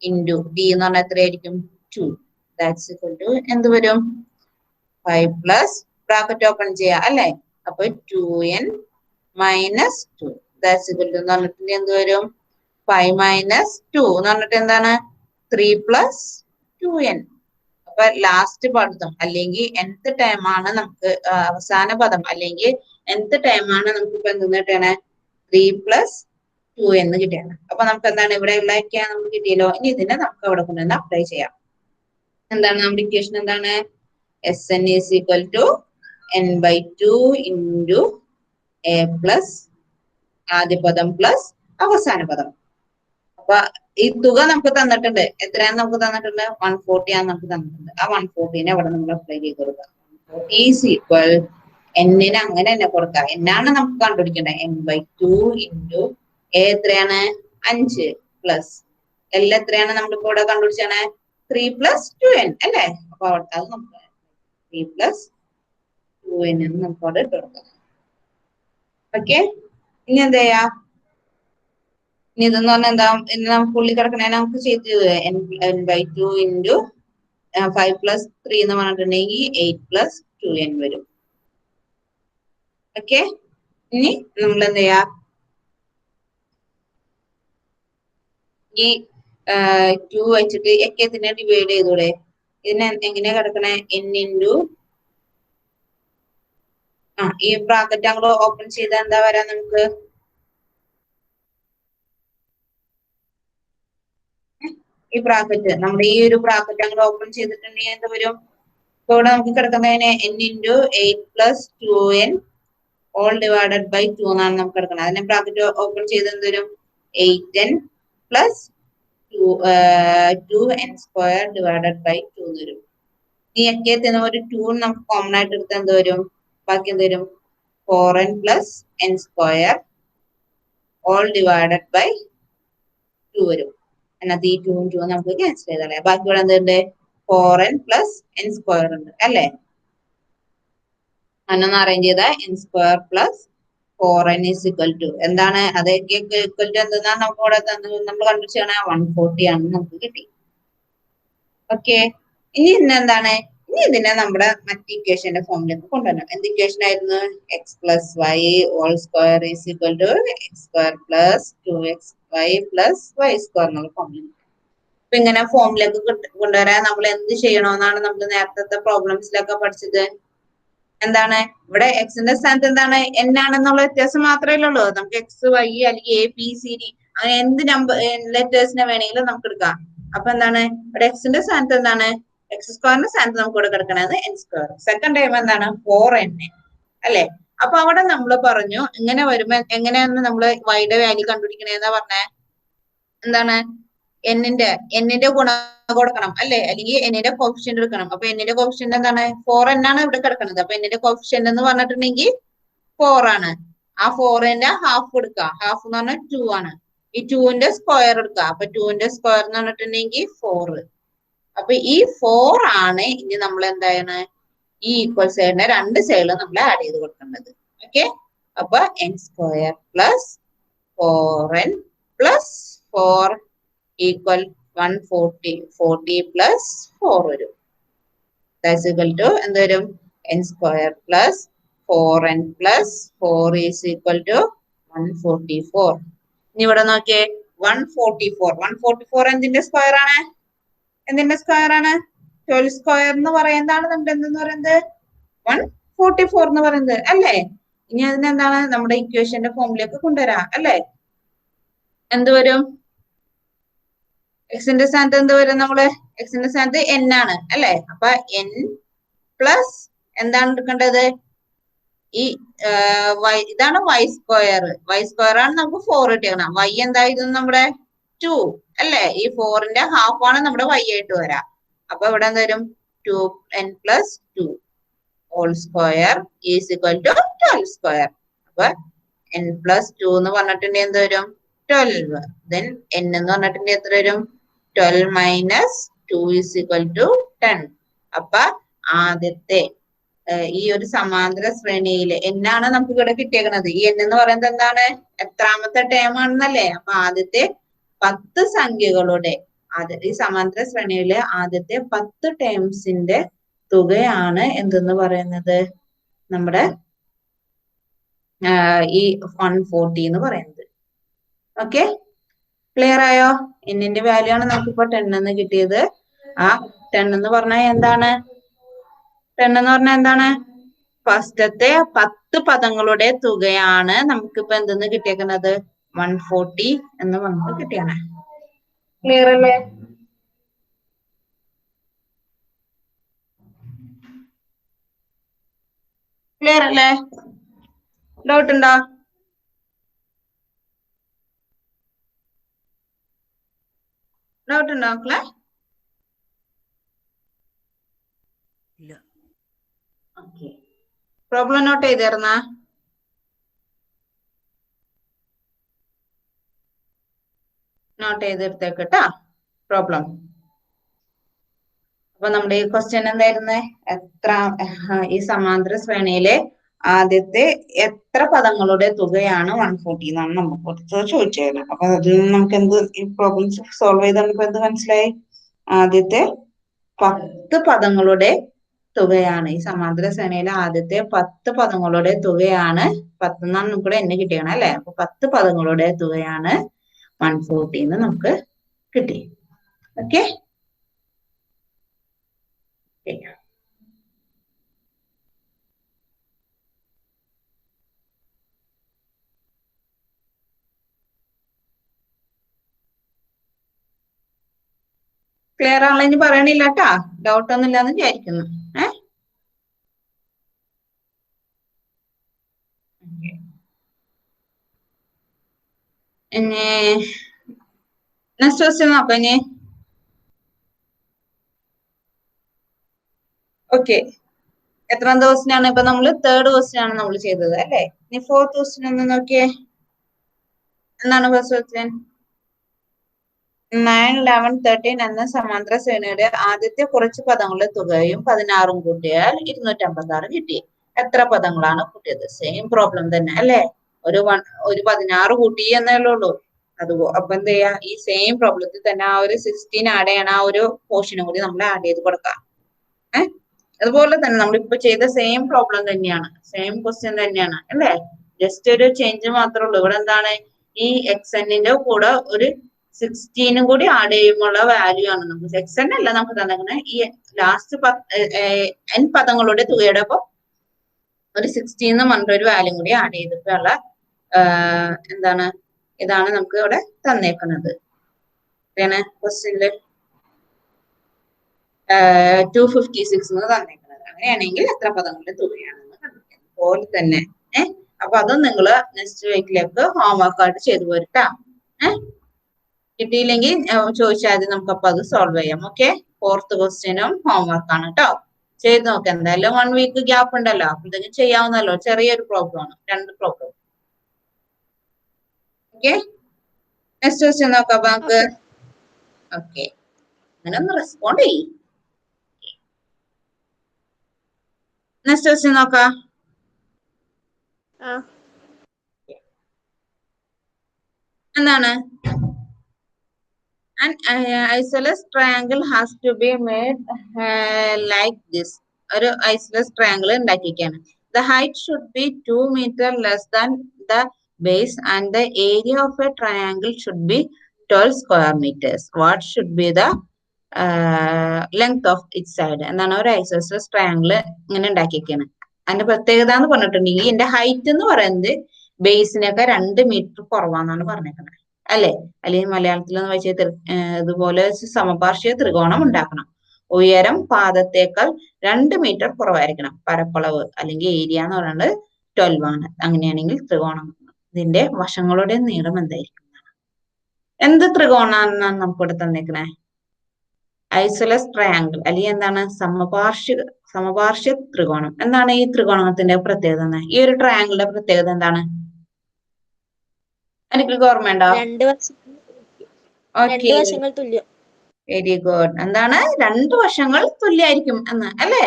into d എന്ന് പറഞ്ഞാൽ എത്രയായിരിക്കും? 2. That's equal to എന്ത് വരും? 5 plus ബ്രാക്കറ്റ് ഓപ്പൺ ചെയ്യാം അല്ലെ? അപ്പൊ 2n minus 2. That's equal to എന്ന് പറഞ്ഞിട്ട് എന്ത് വരും? 5 minus 2 എന്ന് പറഞ്ഞിട്ട് എന്താണ്? 3 plus 2n. അപ്പൊ ലാസ്റ്റ് പദം അല്ലെങ്കിൽ nth ടൈം ആണ് നമുക്ക് അവസാന പദം അല്ലെങ്കിൽ nth ടൈം ആണ് നമുക്ക് ഇപ്പൊ എന്ത് കിട്ടണേ? 3 plus 2n കിട്ടിയാണ്. അപ്പൊ നമുക്ക് എന്താണ് ഇവിടെ ഉള്ളതൊക്കെ നമുക്ക് കിട്ടിയല്ലോ. ഇനി ഇതിനെ നമുക്ക് അവിടെ കൊണ്ടുവന്ന് അപ്ലൈ ചെയ്യാം. എന്താണ് നമ്മുടെ ഇക്വേഷൻ? എന്താണ്? Sn is equal to n/2 into a plus ആദ്യ പദം പ്ലസ് അവസാന പദം. അപ്പൊ ഈ തുക നമുക്ക് തന്നിട്ടുണ്ട്. എത്രയാന്ന് നമുക്ക് തന്നിട്ടുണ്ട്? 140 ആണ് നമുക്ക് തന്നിട്ടുണ്ട്. ആ 140നെ അവിടെ നമ്മൾ അപ്ലൈ ചെയ്ത് കൊടുക്കാം. ഈസ് ഈക്വൽ n-ന് അങ്ങനെ തന്നെ കൊടുക്കാം. n-ആണ് നമുക്ക് കണ്ടുപിടിക്കേണ്ടത്. n/2 into a എത്രയാണ്? 5 പ്ലസ് l എത്രയാണ് നമ്മളിപ്പോ ഇവിടെ കണ്ടുപിടിച്ചാണ്? 3 plus 2n അല്ലെ? അപ്പൊ അത് നമുക്ക് 3 plus 2n നമുക്ക് അവിടെ ഇട്ട് കൊടുക്കാം. ഓക്കെ. ഇനി എന്താ ചെയ്യാ? ഇനി ഇതെന്ന് പറഞ്ഞാൽ എന്താ? ഇനി നമുക്ക് ഉള്ളിൽ കിടക്കണേ നമുക്ക് ചെയ്ത് n/2 into 5 plus 3 എന്ന് പറഞ്ഞിട്ടുണ്ടെങ്കിൽ 8 plus 2n വരും. ഓക്കെ. ഇനി നമ്മൾ എന്ത് ചെയ്യാ? ഈ 2 വെച്ചിട്ട് ഇതിനെ ഡിവൈഡ് ചെയ്തൂടെ? ഇതിനെ എങ്ങനെയാ കിടക്കണേ? n into ഈ ബ്രാക്കറ്റ് അങ്ങോട്ട് ഓപ്പൺ ചെയ്താൽ എന്താ വരാ നമുക്ക്? ഈ ബ്രാക്കറ്റ് നമ്മുടെ ഈ ഒരു ബ്രാക്കറ്റ് അങ്ങോട്ട് ഓപ്പൺ ചെയ്തിട്ടുണ്ടെങ്കിൽ എന്താ വരും? ഇപ്പൊ ഇവിടെ നമുക്ക് കിടക്കുന്നതിന് n into 8 plus 2n all divided by 2 എന്നാണ് നമുക്ക് കിടക്കുന്നത്. അതിനെ ബ്രാക്കറ്റ് ഓപ്പൺ ചെയ്ത് എന്ത് വരും? 8n plus 2n square divided by 2 എന്ന് വരും. ഈ എത്തിയെത്തുന്ന ഒരു 2 നമുക്ക് കോമൺ ആയിട്ട് എടുത്ത് എന്ത് വരും? ബാക്കി എന്ത് വരും? 4n plus n square all divided by 2 വരും. അതിനകത്ത് ഈ 2 2 നമുക്ക് ക്യാൻസൽ ചെയ്തല്ലേ. ബാക്കി ഇവിടെ എന്തുണ്ട്? 4n plus n square ഉണ്ട് അല്ലേ? അതിനൊന്ന് അറേഞ്ച് ചെയ്ത n square plus 4n is equal to എന്താണ്? അതൊക്കെ equal to എന്തെന്നാണ് നമുക്ക് ഇവിടെ നമ്മൾ കണ്ടുപിടിച്ചാണ് 140 ആണെന്ന് നമുക്ക് കിട്ടി. ഓക്കെ. ഇനി എന്താണ്? ഇനി ഇതിനെ നമ്മുടെ മറ്റ് ഇക്വേഷന്റെ ഫോമിലേക്ക് കൊണ്ടുവരണം. എന്ത് ഇക്വേഷൻ ആയിരുന്നു? x plus y all square is equal to x square plus 2xy plus y square എന്നുള്ള ഫോമിൽ. അപ്പൊ ഇങ്ങനെ ഫോമിലേക്ക് കൊണ്ടുവരാൻ നമ്മൾ എന്ത് ചെയ്യണമെന്നാണ് നമ്മൾ നേരത്തെ പ്രോബ്ലംസിലൊക്കെ പഠിച്ചത്. എന്താണ്? ഇവിടെ എക്സിന്റെ സ്ഥാനത്ത് എന്താണ്? n ആണെന്നുള്ള വ്യത്യാസം മാത്രമേ ഉള്ളൂ. നമുക്ക് x y അല്ലെങ്കിൽ a b c d അങ്ങനെ എന്ത് നമ്പർ ലെറ്റേഴ്സിനെ വേണമെങ്കിലും നമുക്ക് എടുക്കാം. അപ്പൊ എന്താണ് ഇവിടെ എക്സിന്റെ സ്ഥാനത്ത് എന്താണ് എക്സ് സ്ക്വയറിന്റെ സ്ഥാനത്ത് നമുക്ക് ഇവിടെ കിടക്കണത് എൻ സ്ക്വയർ. സെക്കൻഡ് ടൈം എന്താണ് 4n അല്ലെ. അപ്പൊ അവിടെ നമ്മൾ പറഞ്ഞു ഇങ്ങനെ വരുമ്പോ എങ്ങനെയാണ് നമ്മള് വൈയുടെ വാല്യൂ കണ്ടുപിടിക്കണേന്നാ പറഞ്ഞേ. എന്താണ് എന്നിന്റെ ഗുണം കൊടുക്കണം അല്ലെ, അല്ലെങ്കിൽ എന്നിന്റെ കോഫിഷ്യന്റ് എടുക്കണം. അപ്പൊ എന്നിന്റെ കോഫിഷ്യന്റ് എന്താണ് 4n ആണ് ഇവിടെ കിടക്കുന്നത്. അപ്പൊ എന്നിന്റെ കോഫിഷ്യന്റ് എന്ന് പറഞ്ഞിട്ടുണ്ടെങ്കിൽ 4 ആണ്. ആ 4ന്റെ ഹാഫ് എടുക്കുക. ഹാഫ് എന്ന് പറഞ്ഞാൽ 2 ആണ്. ഈ 2ന്റെ സ്ക്വയർ എടുക്കുക. അപ്പൊ 2ന്റെ സ്ക്വയർ എന്ന് പറഞ്ഞിട്ടുണ്ടെങ്കിൽ 4. അപ്പൊ ഈ 4 ആണ് ഇനി നമ്മൾ എന്താണ് ഈ ഈക്വൽ സൈഡിനെ രണ്ട് സൈഡിലും നമ്മൾ ആഡ് ചെയ്ത് കൊടുക്കേണ്ടത്. ഓക്കെ, അപ്പൊ n square plus 4n plus 4 equal 140. 40 plus 4 വരും. ദാറ്റ്സ് ഈക്വൽ ടു എന്ത് വരും? n square plus 4n plus 4 is equal to 144. ഇനി ഇവിടെ നോക്കിയേ 144. 144 എന്തിന്റെ സ്ക്വയർ ആണ്? എന്തിന്റെ സ്ക്വയർ ആണ്? 12 സ്ക്വയർ എന്ന് പറയുന്നതാണ് നമ്മുടെ എന്തെന്ന് പറയുന്നത് 144 എന്ന് പറയുന്നത് അല്ലേ. ഇനി അതിനെന്താണ് നമ്മുടെ ഇക്വേഷന്റെ ഫോമിലേക്ക് കൊണ്ടുവരാം അല്ലേ. എന്ത് വരും? എക്സിന്റെ സ്ഥാനത്ത് എന്ത് വരും? നമ്മള് എക്സിന്റെ സ്ഥാനത്ത് n ആണ് അല്ലെ. അപ്പൊ n പ്ലസ് എന്താണ് എടുക്കേണ്ടത്? ഈ ഇതാണ് y സ്ക്വയർ. y സ്ക്വയർ ആണ് നമുക്ക് 4 കിട്ടിയത്. y എന്തായിരുന്നു? നമ്മുടെ 2 അല്ലെ. ഈ 4ന്റെ ഹാഫ് ആണ് നമ്മുടെ y ആയിട്ട് വരാം. അപ്പൊ ഇവിടെ എന്ത് വരും? 2n plus 2 whole square is equal to 12 square. അപ്പൊ n പ്ലസ് 2 എന്ന് പറഞ്ഞിട്ടുണ്ടെങ്കിൽ എന്ത് വരും? 12. ദെൻ n എന്ന് പറഞ്ഞിട്ടുണ്ടെങ്കിൽ എത്ര വരും? 12 മൈനസ് 2 ഈസ് ഈക്വൽ ടു 10. അപ്പൊ ആദ്യത്തെ ഈ ഒരു സമാന്തര ശ്രേണിയില് എന്നാണ് നമുക്ക് ഇവിടെ കിട്ടിയേക്കുന്നത്. ഈ n എന്ന് പറയുന്നത് എന്താണ്? എത്രാമത്തെ ടേം ആണെന്നല്ലേ. അപ്പൊ ആദ്യത്തെ 10 സംഖ്യകളുടെ ഈ സമാന്തര ശ്രേണിയിലെ ആദ്യത്തെ 10 ടേംസിന്റെ തുകയാണ് എന്തെന്ന് പറയുന്നത്? നമ്മുടെ ഈ 140 എന്ന് പറയുന്നത്. ഓക്കെ, ക്ലിയർ ആയോ? എന്നിന്റെ വാല്യൂ ആണ് നമുക്കിപ്പോ 10 എന്ന് കിട്ടിയത്. ആ 10 എന്ന് പറഞ്ഞാൽ എന്താണ്? 10 എന്ന് പറഞ്ഞാൽ എന്താണ്? ഫസ്റ്റത്തെ 10 പദങ്ങളുടെ തുകയാണ് നമുക്കിപ്പോ എന്തെന്ന് കിട്ടിയേക്കുന്നത്? 140 എന്ന് നമുക്ക് കിട്ടിയാണ്. ക്ലിയർ അല്ലേ? ക്ലിയർ അല്ലേ? ഡൗട്ട് ഉണ്ടോ? ഡൗട്ട് ഉണ്ടോ മക്കളെ? ഇല്ല. ഓക്കെ, പ്രോബ്ലം നോട്ട് ചെയ്തേർന്ന? നോട്ട് ചെയ്തെടുത്തേക്കട്ടാ പ്രോബ്ലം. അപ്പൊ നമ്മുടെ ഈ ക്വസ്റ്റ്യൻ എന്തായിരുന്നു? ഈ സമാന്തര ശ്രേണിയിലെ ആദ്യത്തെ എത്ര പദങ്ങളുടെ തുകയാണ് 140 എന്നാണ് നമുക്ക് ചോദിച്ചത്. അപ്പൊ അതിൽ നമുക്ക് എന്ത് ഈ പ്രോബ്ലംസ് സോൾവ് ചെയ്ത് നമുക്ക് എന്ത് മനസ്സിലായി? ആദ്യത്തെ 10 പദങ്ങളുടെ തുകയാണ് ഈ സമാന്തര ശ്രേണിയിലെ ആദ്യത്തെ 10 പദങ്ങളുടെ തുകയാണ് 10 എന്നാണ് നമുക്ക് എന്നെ കിട്ടിയാണ് അല്ലെ. അപ്പൊ 10 പദങ്ങളുടെ തുകയാണ് 140 എന്ന് നമുക്ക് കിട്ടി. ഓക്കെ, ക്ലിയർ ആണല്ലോ? ഇനി പറയണില്ല കേട്ടാ, ഡൗട്ട് ഒന്നും ഇല്ലാന്ന് വിചാരിക്കുന്നു. ഇനി നെക്സ്റ്റ് ക്വസ്റ്റ്യൻ നോക്കാം. ഇനി ഓക്കെ, എത്രാമത്തെ ക്വസ്റ്റ്യൻ ആണ്? ഇപ്പൊ നമ്മള് തേർഡ് ക്വസ്റ്റ്യൻ ആണ് നമ്മൾ ചെയ്തത് അല്ലെ. ഇനി ഫോർത്ത് ക്വസ്റ്റ്യൻ ഒന്ന് നോക്കിയേ. എന്താണ് ഫസ്റ്റ് ക്വസ്റ്റ്യൻ? 9, 11, 13 എന്ന സമാന്തര ശ്രേണിയുടെ ആദ്യത്തെ കുറച്ച് പദങ്ങളുടെ തുകയും 16 കൂട്ടിയാൽ 256 കിട്ടി. എത്ര പദങ്ങളാണ് കൂട്ടിയത്? സെയിം പ്രോബ്ലം തന്നെ അല്ലെ. ഒരു 16 കൂട്ടി എന്നേ ഉള്ളൂ. അപ്പൊ എന്ത് ചെയ്യാ? ഈ സെയിം പ്രോബ്ലത്തിൽ തന്നെ ആ ഒരു 16 ആഡ് ചെയ്യണ ആ ഒരു പോർഷനും കൂടി നമ്മൾ ആഡ് ചെയ്ത് കൊടുക്കാം. അതുപോലെ തന്നെ നമ്മളിപ്പോ ചെയ്ത സെയിം പ്രോബ്ലം തന്നെയാണ്, സെയിം ക്വസ്റ്റ്യൻ തന്നെയാണ് അല്ലെ. ജസ്റ്റ് ഒരു ചേഞ്ച് മാത്രമേ ഉള്ളൂ. ഇവിടെ എന്താണ്? ഈ xnന്റെ കൂടെ ഒരു 16 കൂടി ആഡ് ചെയ്യുമ്പോഴുള്ള വാല്യൂ ആണ് നമുക്ക്. xn അല്ല നമുക്ക് തന്നെ ഈ ലാസ്റ്റ് n പദങ്ങളുടെ തുകയുടെ ഒപ്പം ഒരു 16 എന്ന് പറഞ്ഞിട്ട് ഒരു വാല്യൂ കൂടി ആഡ് ചെയ്തിട്ടുള്ള എന്താണ് ഇതാണ് നമുക്ക് ഇവിടെ തന്നേക്കുന്നത്. ക്വസ്റ്റ്യനില് 256 എന്ന് തന്നേക്കുന്നത്. അങ്ങനെയാണെങ്കിൽ എത്ര പദങ്ങളുടെ തുകയാണെന്ന് കണ്ടുപിടിക്കാം. അതുപോലെ തന്നെ അപ്പൊ അതും നിങ്ങൾ നെക്സ്റ്റ് വീക്കിലേക്ക് ഹോംവർക്ക് ആയിട്ട് ചെയ്തു പോരുട്ടാ. കിട്ടിയില്ലെങ്കിൽ ചോദിച്ചാൽ മതി, നമുക്കപ്പൊ അത് സോൾവ് ചെയ്യാം. ഓക്കെ, 4th ക്വസ്റ്റ്യനും ഹോംവർക്ക് ആണ് കേട്ടോ. ചെയ്ത് നോക്കാം. എന്തായാലും 1 വീക്ക് ഗ്യാപ്പ് ഉണ്ടല്ലോ, അപ്പോഴത്തേക്കും ചെയ്യാവുന്നല്ലോ. ചെറിയൊരു പ്രോബ്ലം ആണ്, 2 പ്രോബ്ലം. ഓക്കെ, നെക്സ്റ്റ് ക്വസ്റ്റ്യൻ നോക്കാം നമുക്ക്. ഓക്കെ, അങ്ങനെ ഒന്ന് റെസ്പോണ്ട് ചെയ്യും. നെക്സ്റ്റ് ക്വസ്റ്റ്യൻ നോക്കാം. എന്താണ്? An isosceles triangle has to be made like this. ഒരു isosceles triangle ഉണ്ടാക്കിയിരിക്കുകയാണ്. The height should be 2 meter less than the base and the area of a triangle should be 12 square meters. What should be the length of each side? എന്താണ്? ഒരു isosceles triangle ഇങ്ങനെ ഉണ്ടാക്കിയിരിക്കുകയാണ്. അതിന്റെ പ്രത്യേകത എന്ന് പറഞ്ഞിട്ടുണ്ടെങ്കിൽ ഇതിന്റെ height എന്ന് പറയുന്നത് ബേസിനൊക്കെ 2 മീറ്റർ കുറവാന്നാണ് പറഞ്ഞേക്കുന്നത്. അല്ലെ? അല്ലെങ്കിൽ മലയാളത്തിൽ എന്ന് വെച്ചാൽ ഇതുപോലെ സമപാർശ്വ ത്രികോണം ഉണ്ടാക്കണം. ഉയരം പാദത്തേക്കാൾ 2 മീറ്റർ കുറവായിരിക്കണം. പരപ്പളവ് അല്ലെങ്കിൽ ഏരിയ എന്ന് പറയുന്നത് 12 ആണ്. അങ്ങനെയാണെങ്കിൽ ത്രികോണം ഇതിന്റെ വശങ്ങളുടെ നീളം എന്തായിരിക്കും? എന്ത് ത്രികോണാണെന്നാണ് നമുക്കിവിടെ തന്നേക്കണേ? ഐസോലസ് ട്രയാങ്കിൾ അല്ലെങ്കിൽ എന്താണ്? സമപാർശ്വ ത്രികോണം. എന്താണ് ഈ ത്രികോണത്തിന്റെ പ്രത്യേകത? ഈ ഒരു ട്രയാങ്കിളിന്റെ പ്രത്യേകത എന്താണ്? എനിക്ക് ഓർമ്മയുണ്ടോ? Very good. എന്താണ്? 2 വശങ്ങൾ തുല്യായിരിക്കും എന്ന് അല്ലേ?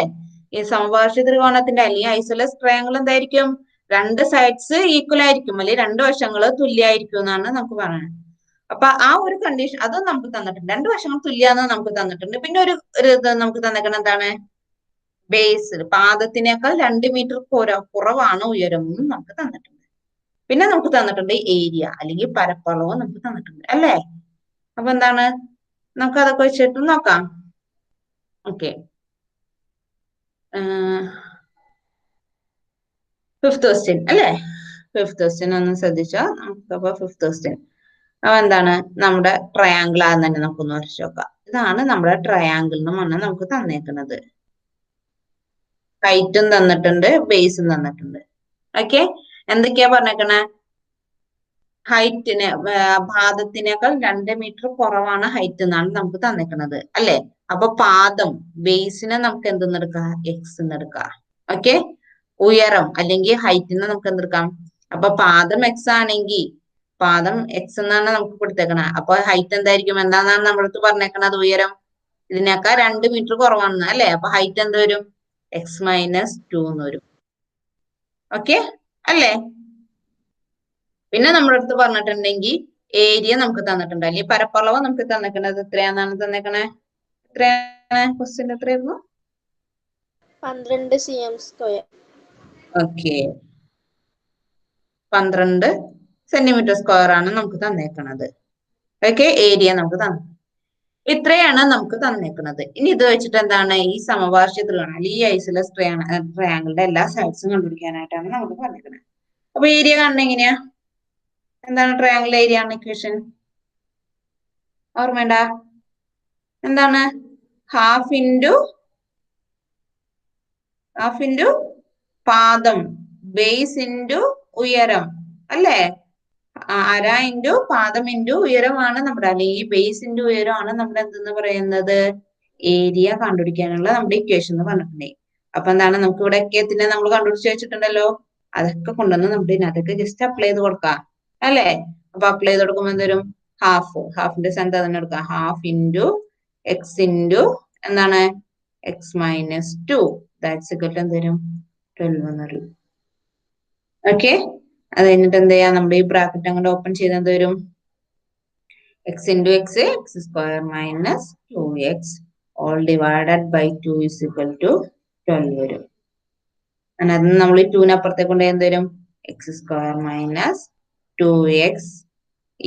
ഈ സമപാർശ്വ ത്രികോണത്തിന്റെ അല്ലെങ്കിൽ ഐസോലസ് ട്രയാങ്കിൾ എന്തായിരിക്കും? 2 സൈഡ്സ് ഈക്വൽ ആയിരിക്കും, അല്ലെങ്കിൽ 2 വശങ്ങൾ തുല്യായിരിക്കും എന്നാണ് നമുക്ക് പറയുന്നത്. അപ്പൊ ആ ഒരു കണ്ടീഷൻ അതും നമുക്ക് തന്നിട്ടുണ്ട്. 2 വശങ്ങൾ തുല്യാന്ന് നമുക്ക് തന്നിട്ടുണ്ട്. പിന്നെ ഒരു ഇത് നമുക്ക് തന്നിരിക്കുന്നത് എന്താണ്? ബേസ് പാദത്തിനേക്കാൾ 2 മീറ്റർ കുറവാണ് ഉയരം എന്നും നമുക്ക് തന്നിട്ടുണ്ട്. പിന്നെ നമുക്ക് തന്നിട്ടുണ്ട് ഏരിയ അല്ലെങ്കിൽ പരപ്പളവ് നമുക്ക് തന്നിട്ടുണ്ട് അല്ലേ? അപ്പൊ എന്താണ്? നമുക്ക് അതൊക്കെ വെച്ചിട്ട് നോക്കാം. ഓക്കെ, 5th ക്വസ്റ്റ്യൻ അല്ലേ? 5th ക്വസ്റ്റ്യൻ ഒന്ന് ശ്രദ്ധിച്ചോ. നമുക്കപ്പോ 5th ക്വസ്റ്റ്യൻ എന്താണ്? നമ്മുടെ ട്രയാങ്കിൾ ആണെന്ന് തന്നെ നമുക്കൊന്ന് വരച്ചു നോക്കാം. ഇതാണ് നമ്മുടെ ട്രയാങ്കിൾ എന്ന് പറഞ്ഞാൽ നമുക്ക് തന്നേക്കുന്നത്. ഹൈറ്റും തന്നിട്ടുണ്ട്, ബേസും തന്നിട്ടുണ്ട്. ഓക്കെ, എന്തൊക്കെയാ പറഞ്ഞേക്കണേ? ഹൈറ്റിന് പാദത്തിനേക്കാൾ 2 മീറ്റർ കുറവാണ് ഹൈറ്റ് എന്നാണ് നമുക്ക് തന്നിരിക്കുന്നത് അല്ലെ? അപ്പൊ പാദം ബേസിനെ നമുക്ക് എന്തെന്നെടുക്കാം? എക്സ് എന്നെടുക്കാം. ഓക്കെ, ഉയരം അല്ലെങ്കിൽ ഹൈറ്റിനെ നമുക്ക് എന്തെടുക്കാം? അപ്പൊ പാദം എക്സ് ആണെങ്കിൽ പാദം എക്സ് എന്നാണ് നമുക്ക് കൊടുത്തേക്കണത്. അപ്പൊ ഹൈറ്റ് എന്തായിരിക്കും? എന്താണെന്നാണ് നമ്മളടുത്ത് പറഞ്ഞേക്കണത്? ഉയരം ഇതിനേക്കാൾ 2 മീറ്റർ കുറവാണെന്ന് അല്ലെ? അപ്പൊ ഹൈറ്റ് എന്ത് വരും? x-2 എന്ന് വരും. ഓക്കെ അല്ലേ? പിന്നെ നമ്മുടെ അടുത്ത് പറഞ്ഞിട്ടുണ്ടെങ്കിൽ ഏരിയ നമുക്ക് തന്നിട്ടുണ്ട്, അല്ലെങ്കിൽ പരപ്പളവ് നമുക്ക് തന്നിട്ടുണ്ട്. എത്രയാണെന്നാണ് തന്നേക്കണേ? എത്രയാണ് ക്വസ്റ്റ്യൻ? എത്രയായിരുന്നു? 12 cm². ഓക്കെ, 12 cm² ആണ് നമുക്ക് തന്നേക്കണത്. ഓക്കെ, ഏരിയ നമുക്ക് തന്നു. ഇത്രയാണ് നമുക്ക് തന്നേക്കുന്നത്. ഇനി ഇത് വെച്ചിട്ട് എന്താണ്? ഈ സമപാർശ്വ ത്രികോണം അല്ലെങ്കിൽ ഈ ഐസോലസ് ട്രയാങ്കിളിന്റെ എല്ലാ സൈഡ്സും കണ്ടുപിടിക്കാനായിട്ടാണ് നമുക്ക് പറഞ്ഞേക്കുന്നത്. അപ്പൊ ഏരിയ കാണുന്നത് എങ്ങനെയാ? എന്താണ് ട്രയാങ്കിൾ ഏരിയ ആണ് ഇക്വേഷൻ? ഓർമ്മ വേണ്ട? എന്താണ്? ഹാഫ് ഇൻറ്റു പാദം, ബേസ് ഇൻറ്റു ഉയരം അല്ലേ? അര ഇൻറ്റു പാദം ഇൻറ്റു ഉയരമാണ് നമ്മുടെ, അല്ലെങ്കിൽ ബേസ് ഇൻറ്റു ഉയരമാണ് നമ്മുടെ എന്തെന്ന് പറയുന്നത്? ഏരിയ കണ്ടുപിടിക്കാനുള്ള നമ്മുടെ ഇക്വേഷൻ എന്ന് പറഞ്ഞിട്ടുണ്ടെങ്കിൽ. അപ്പൊ എന്താണ്? നമുക്ക് ഇവിടെ ഒക്കെ നമ്മൾ കണ്ടുപിടിച്ച് വെച്ചിട്ടുണ്ടല്ലോ, അതൊക്കെ കൊണ്ടുവന്ന് നമ്മുടെ ഇതിനകത്തൊക്കെ ജസ്റ്റ് അപ്ലൈ ചെയ്ത് കൊടുക്കാം അല്ലേ? അപ്പൊ അപ്ലൈ ചെയ്ത് കൊടുക്കുമ്പോൾ എന്തോരും? ഹാഫിന്റെ സ്ഥാനത്ത് തന്നെ എടുക്കാം. ഹാഫ് ഇൻറ്റു എക്സ് ഇൻറ്റു എന്താണ്? x-2 ദാറ്റ്സ് ഇക്വൽ ടു എന്തോരും? 12 എന്ന് വരും. ഓക്കെ, അത് കഴിഞ്ഞിട്ട് എന്ത് ചെയ്യാം? നമ്മുടെ ഈ ബ്രാക്കറ്റ് അങ്ങോട്ട് ഓപ്പൺ ചെയ്ത് എന്ത് വരും? x into x, x² - 2x all divided by 2 is equal to 12 വരും. അതിനകത്ത് നമ്മൾ ഈ 2 അപ്പുറത്തേക്ക് കൊണ്ട് എന്ത് വരും? x² - 2x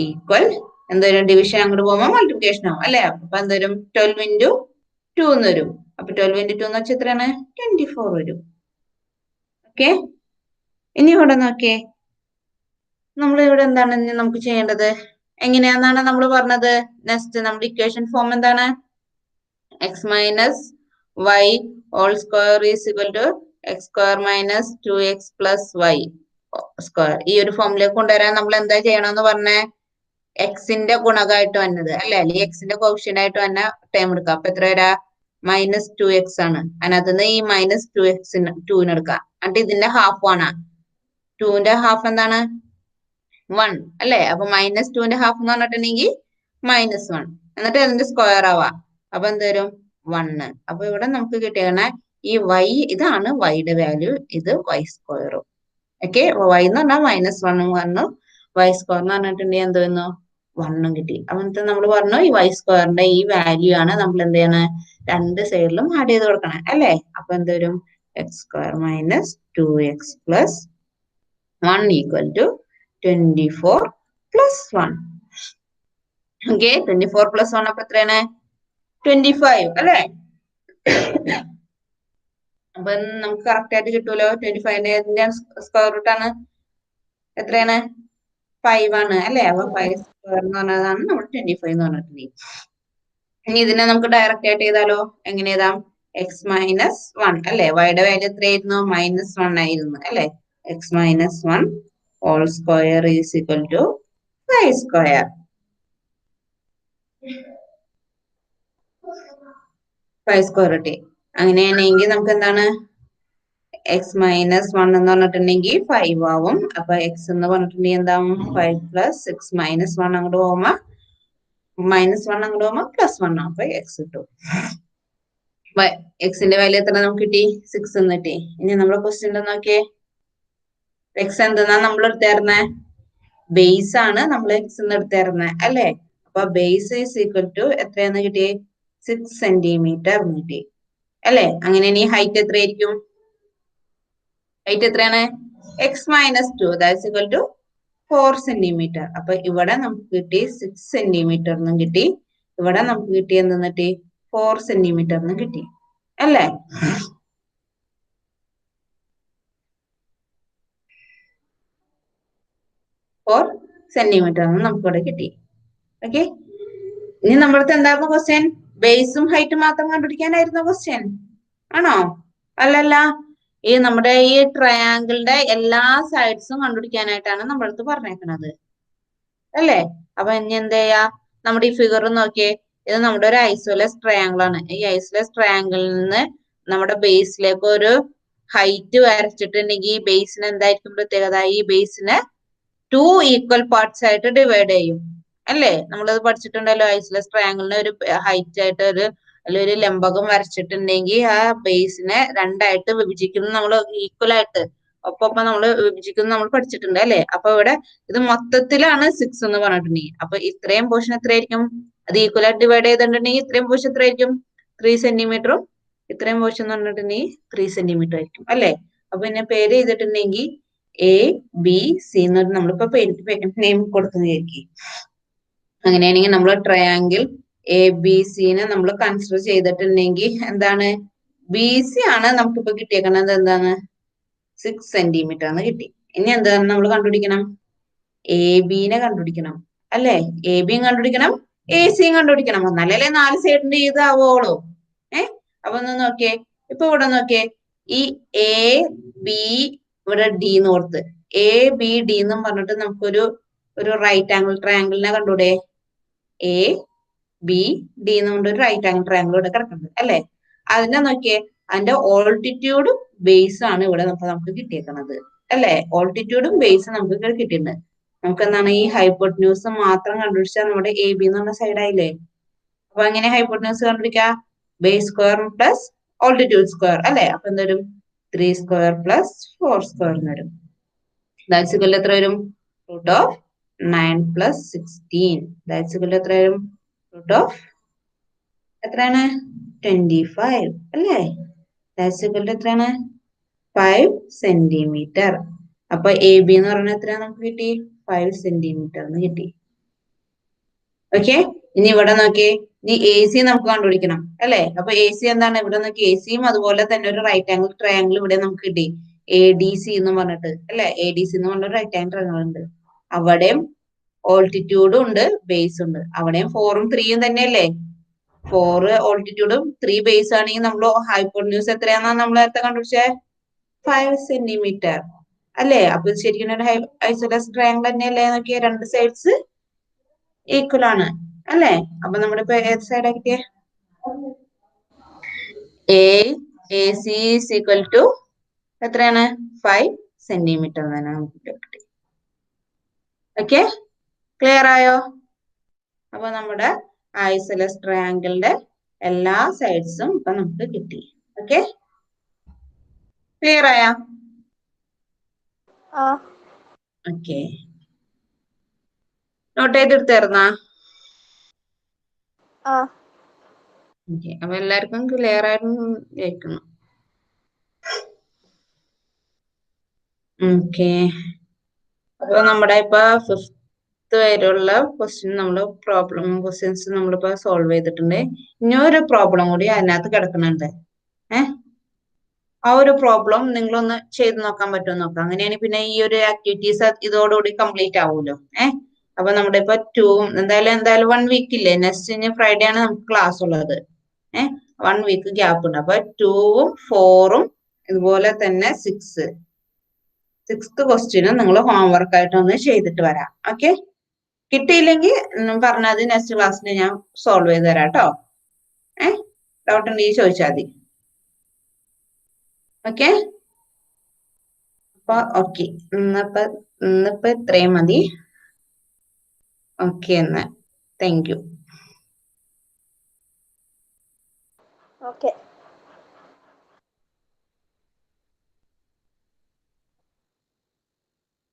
ഈക്വൽ എന്തോരും? ഡിവിഷൻ അങ്ങോട്ട് പോകുമ്പോൾ മൾട്ടിപ്ലിക്കേഷൻ ആവും അല്ലെ? അപ്പൊ എന്തോരും? 12 ഇൻറ്റു 2 എന്ന് വരും. അപ്പൊ 12 ഇൻറ്റു 2 എന്ന് വെച്ചാൽ എത്രയാണ്? 24 വരും. ഓക്കെ, ഇനി ഇവിടെ നോക്കിയേ, നമ്മൾ ഇവിടെ എന്താണ് ഇനി നമുക്ക് ചെയ്യേണ്ടത്? എങ്ങനെയാണെന്നാണ് നമ്മൾ പറഞ്ഞത്? നെക്സ്റ്റ് നമ്മുടെ ഇക്വേഷൻ ഫോം എന്താണ്? X minus Y whole square is equal to X square minus 2x plus Y square. ഈ ഒരു ഫോമിലേക്ക് കൊണ്ടുവരാൻ നമ്മൾ എന്താ ചെയ്യണമെന്ന് പറഞ്ഞേ? എക്സിന്റെ ഗുണകമായിട്ട് വന്നത് അല്ലെ, അല്ലെങ്കിൽ എക്സിന്റെ കോഷ്യന്റ് ആയിട്ട് വന്ന ടേം എടുക്കാം. അപ്പൊ എത്ര വരാ? -2x ആണ്. അതിനകത്ത് നിന്ന് ഈ -2ന് എടുക്കാം. എന്നിട്ട് ഇതിന്റെ ഹാഫ് ആണ്. 2ന്റെ ഹാഫ് എന്താണ്? 1 അല്ലെ. അപ്പൊ -2ന്റെ ഹാഫ് എന്ന് പറഞ്ഞിട്ടുണ്ടെങ്കിൽ -1. എന്നിട്ട് അതിന്റെ സ്ക്വയർ ആവാ. അപ്പൊ എന്ത് വരും? 1. അപ്പൊ ഇവിടെ നമുക്ക് കിട്ടിയാണ് ഈ y, ഇതാണ് വൈയുടെ വാല്യൂ, ഇത് y സ്ക്വയറും. ഓക്കെ, y എന്ന് പറഞ്ഞാൽ -1 പറഞ്ഞു, y സ്ക്വയർ എന്ന് പറഞ്ഞിട്ടുണ്ടെങ്കിൽ എന്ത് വന്നു? 1 കിട്ടി. അങ്ങനത്തെ നമ്മൾ പറഞ്ഞു ഈ y സ്ക്വയറിന്റെ ഈ വാല്യൂ ആണ് നമ്മൾ എന്ത് ചെയ്യണേ? രണ്ട് സൈഡിലും ആഡ് ചെയ്ത് കൊടുക്കണം അല്ലെ. അപ്പൊ എന്ത് വരും? X square minus 2x plus 1 equal to 24 plus 1. Okay, 24 plus 1 അപ്പൊ എത്രയാണ്? 25 അല്ലെ. അപ്പൊ നമുക്ക് കറക്റ്റ് ആയിട്ട് കിട്ടൂലോ. 25ന്റെ സ്ക്വയർ റൂട്ട് ആണ് എത്രയാണ്? 5 ആണ് അല്ലെ. അപ്പൊ 5 സ്ക്വയർ എന്ന് പറഞ്ഞതാണ് നമ്മൾ 25 എന്ന് പറഞ്ഞിട്ടുണ്ടെങ്കിൽ. ഇനി ഇതിനെ നമുക്ക് ഡയറക്റ്റ് ആയിട്ട് ചെയ്താലോ? എങ്ങനെ എഴുതാം? എക്സ് മൈനസ് 1 അല്ലെ. വൈയുടെ വാല്യൂ എത്രയായിരുന്നു? -1 ആയിരുന്നു അല്ലെ. X minus 1 whole square is equal to 5 square. 5 square കിട്ടി. അങ്ങനെയാണെങ്കിൽ നമുക്ക് എന്താണ്? എക്സ് മൈനസ് 1 എന്ന് പറഞ്ഞിട്ടുണ്ടെങ്കിൽ 5 ആവും. അപ്പൊ എക്സ് എന്ന് പറഞ്ഞിട്ടുണ്ടെങ്കിൽ എന്താവും? 5 പ്ലസ് 6 -1 അങ്ങോട്ട് പോകുമ്പോ -1 അങ്ങോട്ട് പോകുമ്പോ +1 അപ്പൊ എക്സ് കിട്ടും. എക്സിന്റെ വാല്യൂ എത്ര നമുക്ക് കിട്ടി? 6 എന്ന് കിട്ടി. ഇനി നമ്മുടെ ക്വസ്റ്റ്യൻ നോക്കിയേ. എക്സ് എന്തെന്നാ നമ്മൾ എടുത്തായിരുന്നേ? ബേസ് ആണ് നമ്മൾ എക്സ് എന്ന് എടുത്തായിരുന്നേ അല്ലെ. അപ്പൊ ബേസ് ഈസ് ഈക്വൽ ടു എത്രയാന്ന് കിട്ടി? 6 സെന്റിമീറ്റർ കിട്ടി അല്ലെ. അങ്ങനെയാണെങ്കിൽ ഹൈറ്റ് എത്രയായിരിക്കും? ഹൈറ്റ് എത്രയാണ്? X minus 2 that's equal to 4 centimetre. അപ്പൊ ഇവിടെ നമുക്ക് കിട്ടി 6 സെന്റിമീറ്റർ എന്നും കിട്ടി. ഇവിടെ നമുക്ക് കിട്ടി എന്തെന്ന് കിട്ടി? 4 സെന്റിമീറ്റർ എന്നും കിട്ടി അല്ലേ. സെന്റിമീറ്റർ നമുക്ക് ഇവിടെ കിട്ടി. ഓക്കെ, ഇനി നമ്മളടുത്ത് എന്തായിരുന്നു ക്വസ്റ്റ്യൻ? ബേസും ഹൈറ്റും മാത്രം കണ്ടുപിടിക്കാനായിരുന്നു ക്വസ്റ്റ്യൻ ആണോ? അല്ലല്ല, ഈ നമ്മുടെ ഈ ട്രയാങ്കിളിന്റെ എല്ലാ സൈഡ്സും കണ്ടുപിടിക്കാനായിട്ടാണ് നമ്മളടുത്ത് പറഞ്ഞേക്കുന്നത് അല്ലേ. അപ്പൊ ഇനി എന്ത് ചെയ്യാ? നമ്മുടെ ഈ ഫിഗർ നോക്കിയേ. ഇത് നമ്മുടെ ഒരു ഐസോലെസ് ട്രയാങ്കിൾ ആണ്. ഈ ഐസോലെസ് ട്രയാങ്കിളിൽ നിന്ന് നമ്മുടെ ബേസിലേക്ക് ഒരു ഹൈറ്റ് വരച്ചിട്ടുണ്ടെങ്കിൽ ഈ ബേസിന് എന്തായിരിക്കും പ്രത്യേകത? ഈ ബേസിനെ 2 ഈക്വൽ പാർട്സ് ആയിട്ട് ഡിവൈഡ് ചെയ്യും അല്ലേ. നമ്മളത് പഠിച്ചിട്ടുണ്ടല്ലോ. ഐസോലെസ് ട്രയാങ്കിളിന് ഒരു ഹൈറ്റ് ആയിട്ട് ഒരു ലംബകം വരച്ചിട്ടുണ്ടെങ്കിൽ ആ ബേസിനെ രണ്ടായിട്ട് വിഭജിക്കുന്നത് നമ്മൾ ഈക്വൽ ആയിട്ട് ഒപ്പം നമ്മൾ വിഭജിക്കുന്നത് നമ്മൾ പഠിച്ചിട്ടുണ്ട് അല്ലെ. അപ്പൊ ഇവിടെ ഇത് മൊത്തത്തിലാണ് 6 എന്ന് പറഞ്ഞിട്ടുണ്ടെങ്കിൽ അപ്പൊ ഇത്രയും പോർഷൻ എത്രയായിരിക്കും? അത് ഈക്വൽ ആയിട്ട് ഡിവൈഡ് ചെയ്തിട്ടുണ്ടെങ്കിൽ ഇത്രയും പോർഷൻ എത്രയായിരിക്കും? 3 സെന്റിമീറ്ററും ഇത്രയും പോർഷൻ എന്ന് പറഞ്ഞിട്ടുണ്ടെങ്കിൽ 3 സെന്റിമീറ്റർ ആയിരിക്കും അല്ലെ. അപ്പൊ പിന്നെ പേര് ചെയ്തിട്ടുണ്ടെങ്കിൽ ABC എന്ന് നമ്മളിപ്പോ നെയിം കൊടുക്കുന്നതായിരിക്കും. അങ്ങനെയാണെങ്കിൽ നമ്മൾ ട്രയാങ്കിൾ ABCനെ നമ്മൾ കൺസിഡർ ചെയ്തിട്ടുണ്ടെങ്കിൽ എന്താണ്? BC ആണ് നമുക്കിപ്പോ കിട്ടിയേക്കുന്നത് എന്താണ്? 6 സെന്റിമീറ്റർ എന്ന് കിട്ടി. ഇനി എന്താണ് നമ്മൾ കണ്ടുപിടിക്കണം? ABനെ കണ്ടുപിടിക്കണം അല്ലെ. ABയും കണ്ടുപിടിക്കണം, ACയും കണ്ടുപിടിക്കണം. എന്നാലല്ലേ 4 സൈഡിന്റെ ഇതാവുള്ളൂ. അപ്പൊ ഒന്ന് നോക്കിയേ. ഇപ്പൊ ഇവിടെ നോക്കിയേ. ഈ AB ഇവിടെ D എന്ന് കൊടുത്ത് ABD എന്നും പറഞ്ഞിട്ട് നമുക്കൊരു റൈറ്റ് ആംഗിൾ ട്രയാങ്കിളിനെ കണ്ടൂടെ? ABD എന്ന് പറഞ്ഞ ഒരു റൈറ്റ് ആംഗിൾ ട്രയാങ്കിൾ ഇവിടെ കിടക്കുന്നത് അല്ലെ. അതിനെ നോക്കിയേ. അതിന്റെ ഓൾട്ടിറ്റ്യൂഡും ബേസും ആണ് ഇവിടെ നമുക്ക് കിട്ടിയേക്കുന്നത് അല്ലെ. ഓൾട്ടിറ്റ്യൂഡും ബേസും നമുക്ക് കിട്ടിയിട്ടുണ്ട്. നമുക്ക് എന്താണ്? ഈ ഹൈപ്പോട്ടന്യൂസ് മാത്രം കണ്ടുപിടിച്ചാൽ നമ്മുടെ AB എന്ന് പറഞ്ഞ സൈഡ് ആയില്ലേ. അപ്പൊ എങ്ങനെ ഹൈപ്പോട്ടന്യൂസ് കണ്ടുപിടിക്കാം? Base square plus altitude square അല്ലെ. അപ്പൊ എന്തുവരും? 3 സ്ക്വയർ പ്ലസ് 4 സ്ക്വയർ എന്ന് വരും. ദാറ്റ്സ് ഈക്വൽ എത്ര വരും? Root of 9 plus 16. That's equal എത്ര വരും? റൂട്ട് ഓഫ് എത്രയാണ്? 25 അല്ലേ. ദാറ്റ്സ് ഈക്വൽ എത്രയാണ്? 5 സെന്റിമീറ്റർ. അപ്പൊ AB എന്ന് പറഞ്ഞാൽ എത്രയാണ് നമുക്ക് കിട്ടി? 5 സെന്റിമീറ്റർ എന്ന് കിട്ടി. ഓക്കെ, ഇനി ഇവിടെ നോക്കിയേ. ഇനി AC നമുക്ക് കണ്ടുപിടിക്കണം അല്ലെ. അപ്പൊ AC എന്താണ്? ഇവിടെ നോക്കി. ACയും അതുപോലെ തന്നെ ഒരു റൈറ്റ് ആംഗിൾ ട്രയാങ്കിൾ ഇവിടെ നമുക്ക് കിട്ടി. ADC എന്ന് പറഞ്ഞിട്ട് അല്ലെ. ADC എന്ന് പറഞ്ഞ റൈറ്റ് ആംഗിൾ ട്രയാങ്കിൾ ഉണ്ട്. അവിടെയും ഓൾട്ടിറ്റ്യൂഡും ഉണ്ട് ബേസ് ഉണ്ട്. അവിടെയും 4ഉം 3ഉം തന്നെയല്ലേ. 4 ഓൾട്ടിറ്റ്യൂഡും 3 ബേസ് ആണെങ്കിൽ നമ്മൾ ഹൈപ്പോട്ടന്യൂസ് എത്രയാണെന്നാണ് നമ്മൾ നേരത്തെ കണ്ടുപിടിച്ചേ? 5 സെന്റിമീറ്റർ അല്ലേ. അപ്പൊ ശരിക്കും ഒരു ഐസോസെലസ് ട്രയാങ്കിൾ തന്നെയല്ലേ നോക്കിയേ, രണ്ട് സൈഡ്സ് ഈക്വൽ ആണ് അല്ലേ. അപ്പൊ നമ്മളിപ്പോ ഏത് സൈഡാ കിട്ടിയേ? AC is equal to എത്രയാണ്? 5 സെന്റിമീറ്റർ തന്നെ നമുക്ക് കിട്ടി. ഓക്കെ, ക്ലിയർ ആയോ? അപ്പൊ നമ്മുടെ ഐസോസെലസ് ട്രയാങ്കിളിന്റെ എല്ലാ സൈഡ്സും ഇപ്പൊ നമുക്ക് കിട്ടി. ഓക്കെ, ക്ലിയർ ആയോ? ആ ഓക്കെ, നോട്ട് ചെയ്തെടുത്തായിരുന്നാ? ആ ഓക്കെ, അപ്പൊ എല്ലാവർക്കും ക്ലിയർ ആയിരുന്നു കേൾക്കുന്നു. ഓക്കെ, അപ്പൊ നമ്മുടെ ഇപ്പൊ 5th വരെയുള്ള ക്വസ്റ്റ്യൻ നമ്മള് ക്വസ്റ്റ്യൻസ് നമ്മളിപ്പോ സോൾവ് ചെയ്തിട്ടുണ്ട്. ഇനി ഒരു പ്രോബ്ലം കൂടി അതിനകത്ത് കിടക്കുന്നുണ്ട്. ആ ഒരു പ്രോബ്ലം നിങ്ങളൊന്ന് ചെയ്ത് നോക്കാൻ പറ്റുമോ നോക്കാം. അങ്ങനെയാണെങ്കിൽ പിന്നെ ഈ ഒരു ആക്ടിവിറ്റീസ് ഇതോടുകൂടി കംപ്ലീറ്റ് ആവുമല്ലോ. അപ്പൊ നമ്മുടെ ഇപ്പൊ 2 എന്തായാലും 1 വീക്ക് ഇല്ലേ, നെക്സ്റ്റ് ഫ്രൈഡേ ആണ് നമുക്ക് ക്ലാസ് ഉള്ളത്. 1 വീക്ക് ഗ്യാപ്പ് ഉണ്ട്. അപ്പൊ 2ഉം 4ഉം ഇതുപോലെ തന്നെ 6th ക്വസ്റ്റ്യനും നിങ്ങൾ ഹോംവർക്ക് ആയിട്ട് ഒന്ന് ചെയ്തിട്ട് വരാം. ഓക്കെ, കിട്ടിയില്ലെങ്കിൽ പറഞ്ഞത് നെക്സ്റ്റ് ക്ലാസ്സിൽ ഞാൻ സോൾവ് ചെയ്ത് തരാം കേട്ടോ. ഡൗട്ട് ഉണ്ടെങ്കിൽ ചോദിച്ചാൽ മതി. ഓക്കെ, അപ്പൊ ഓക്കെ, ഇന്നിപ്പോ ഇത്രയും മതി. ഓക്കെ, എന്നാ താങ്ക് യു.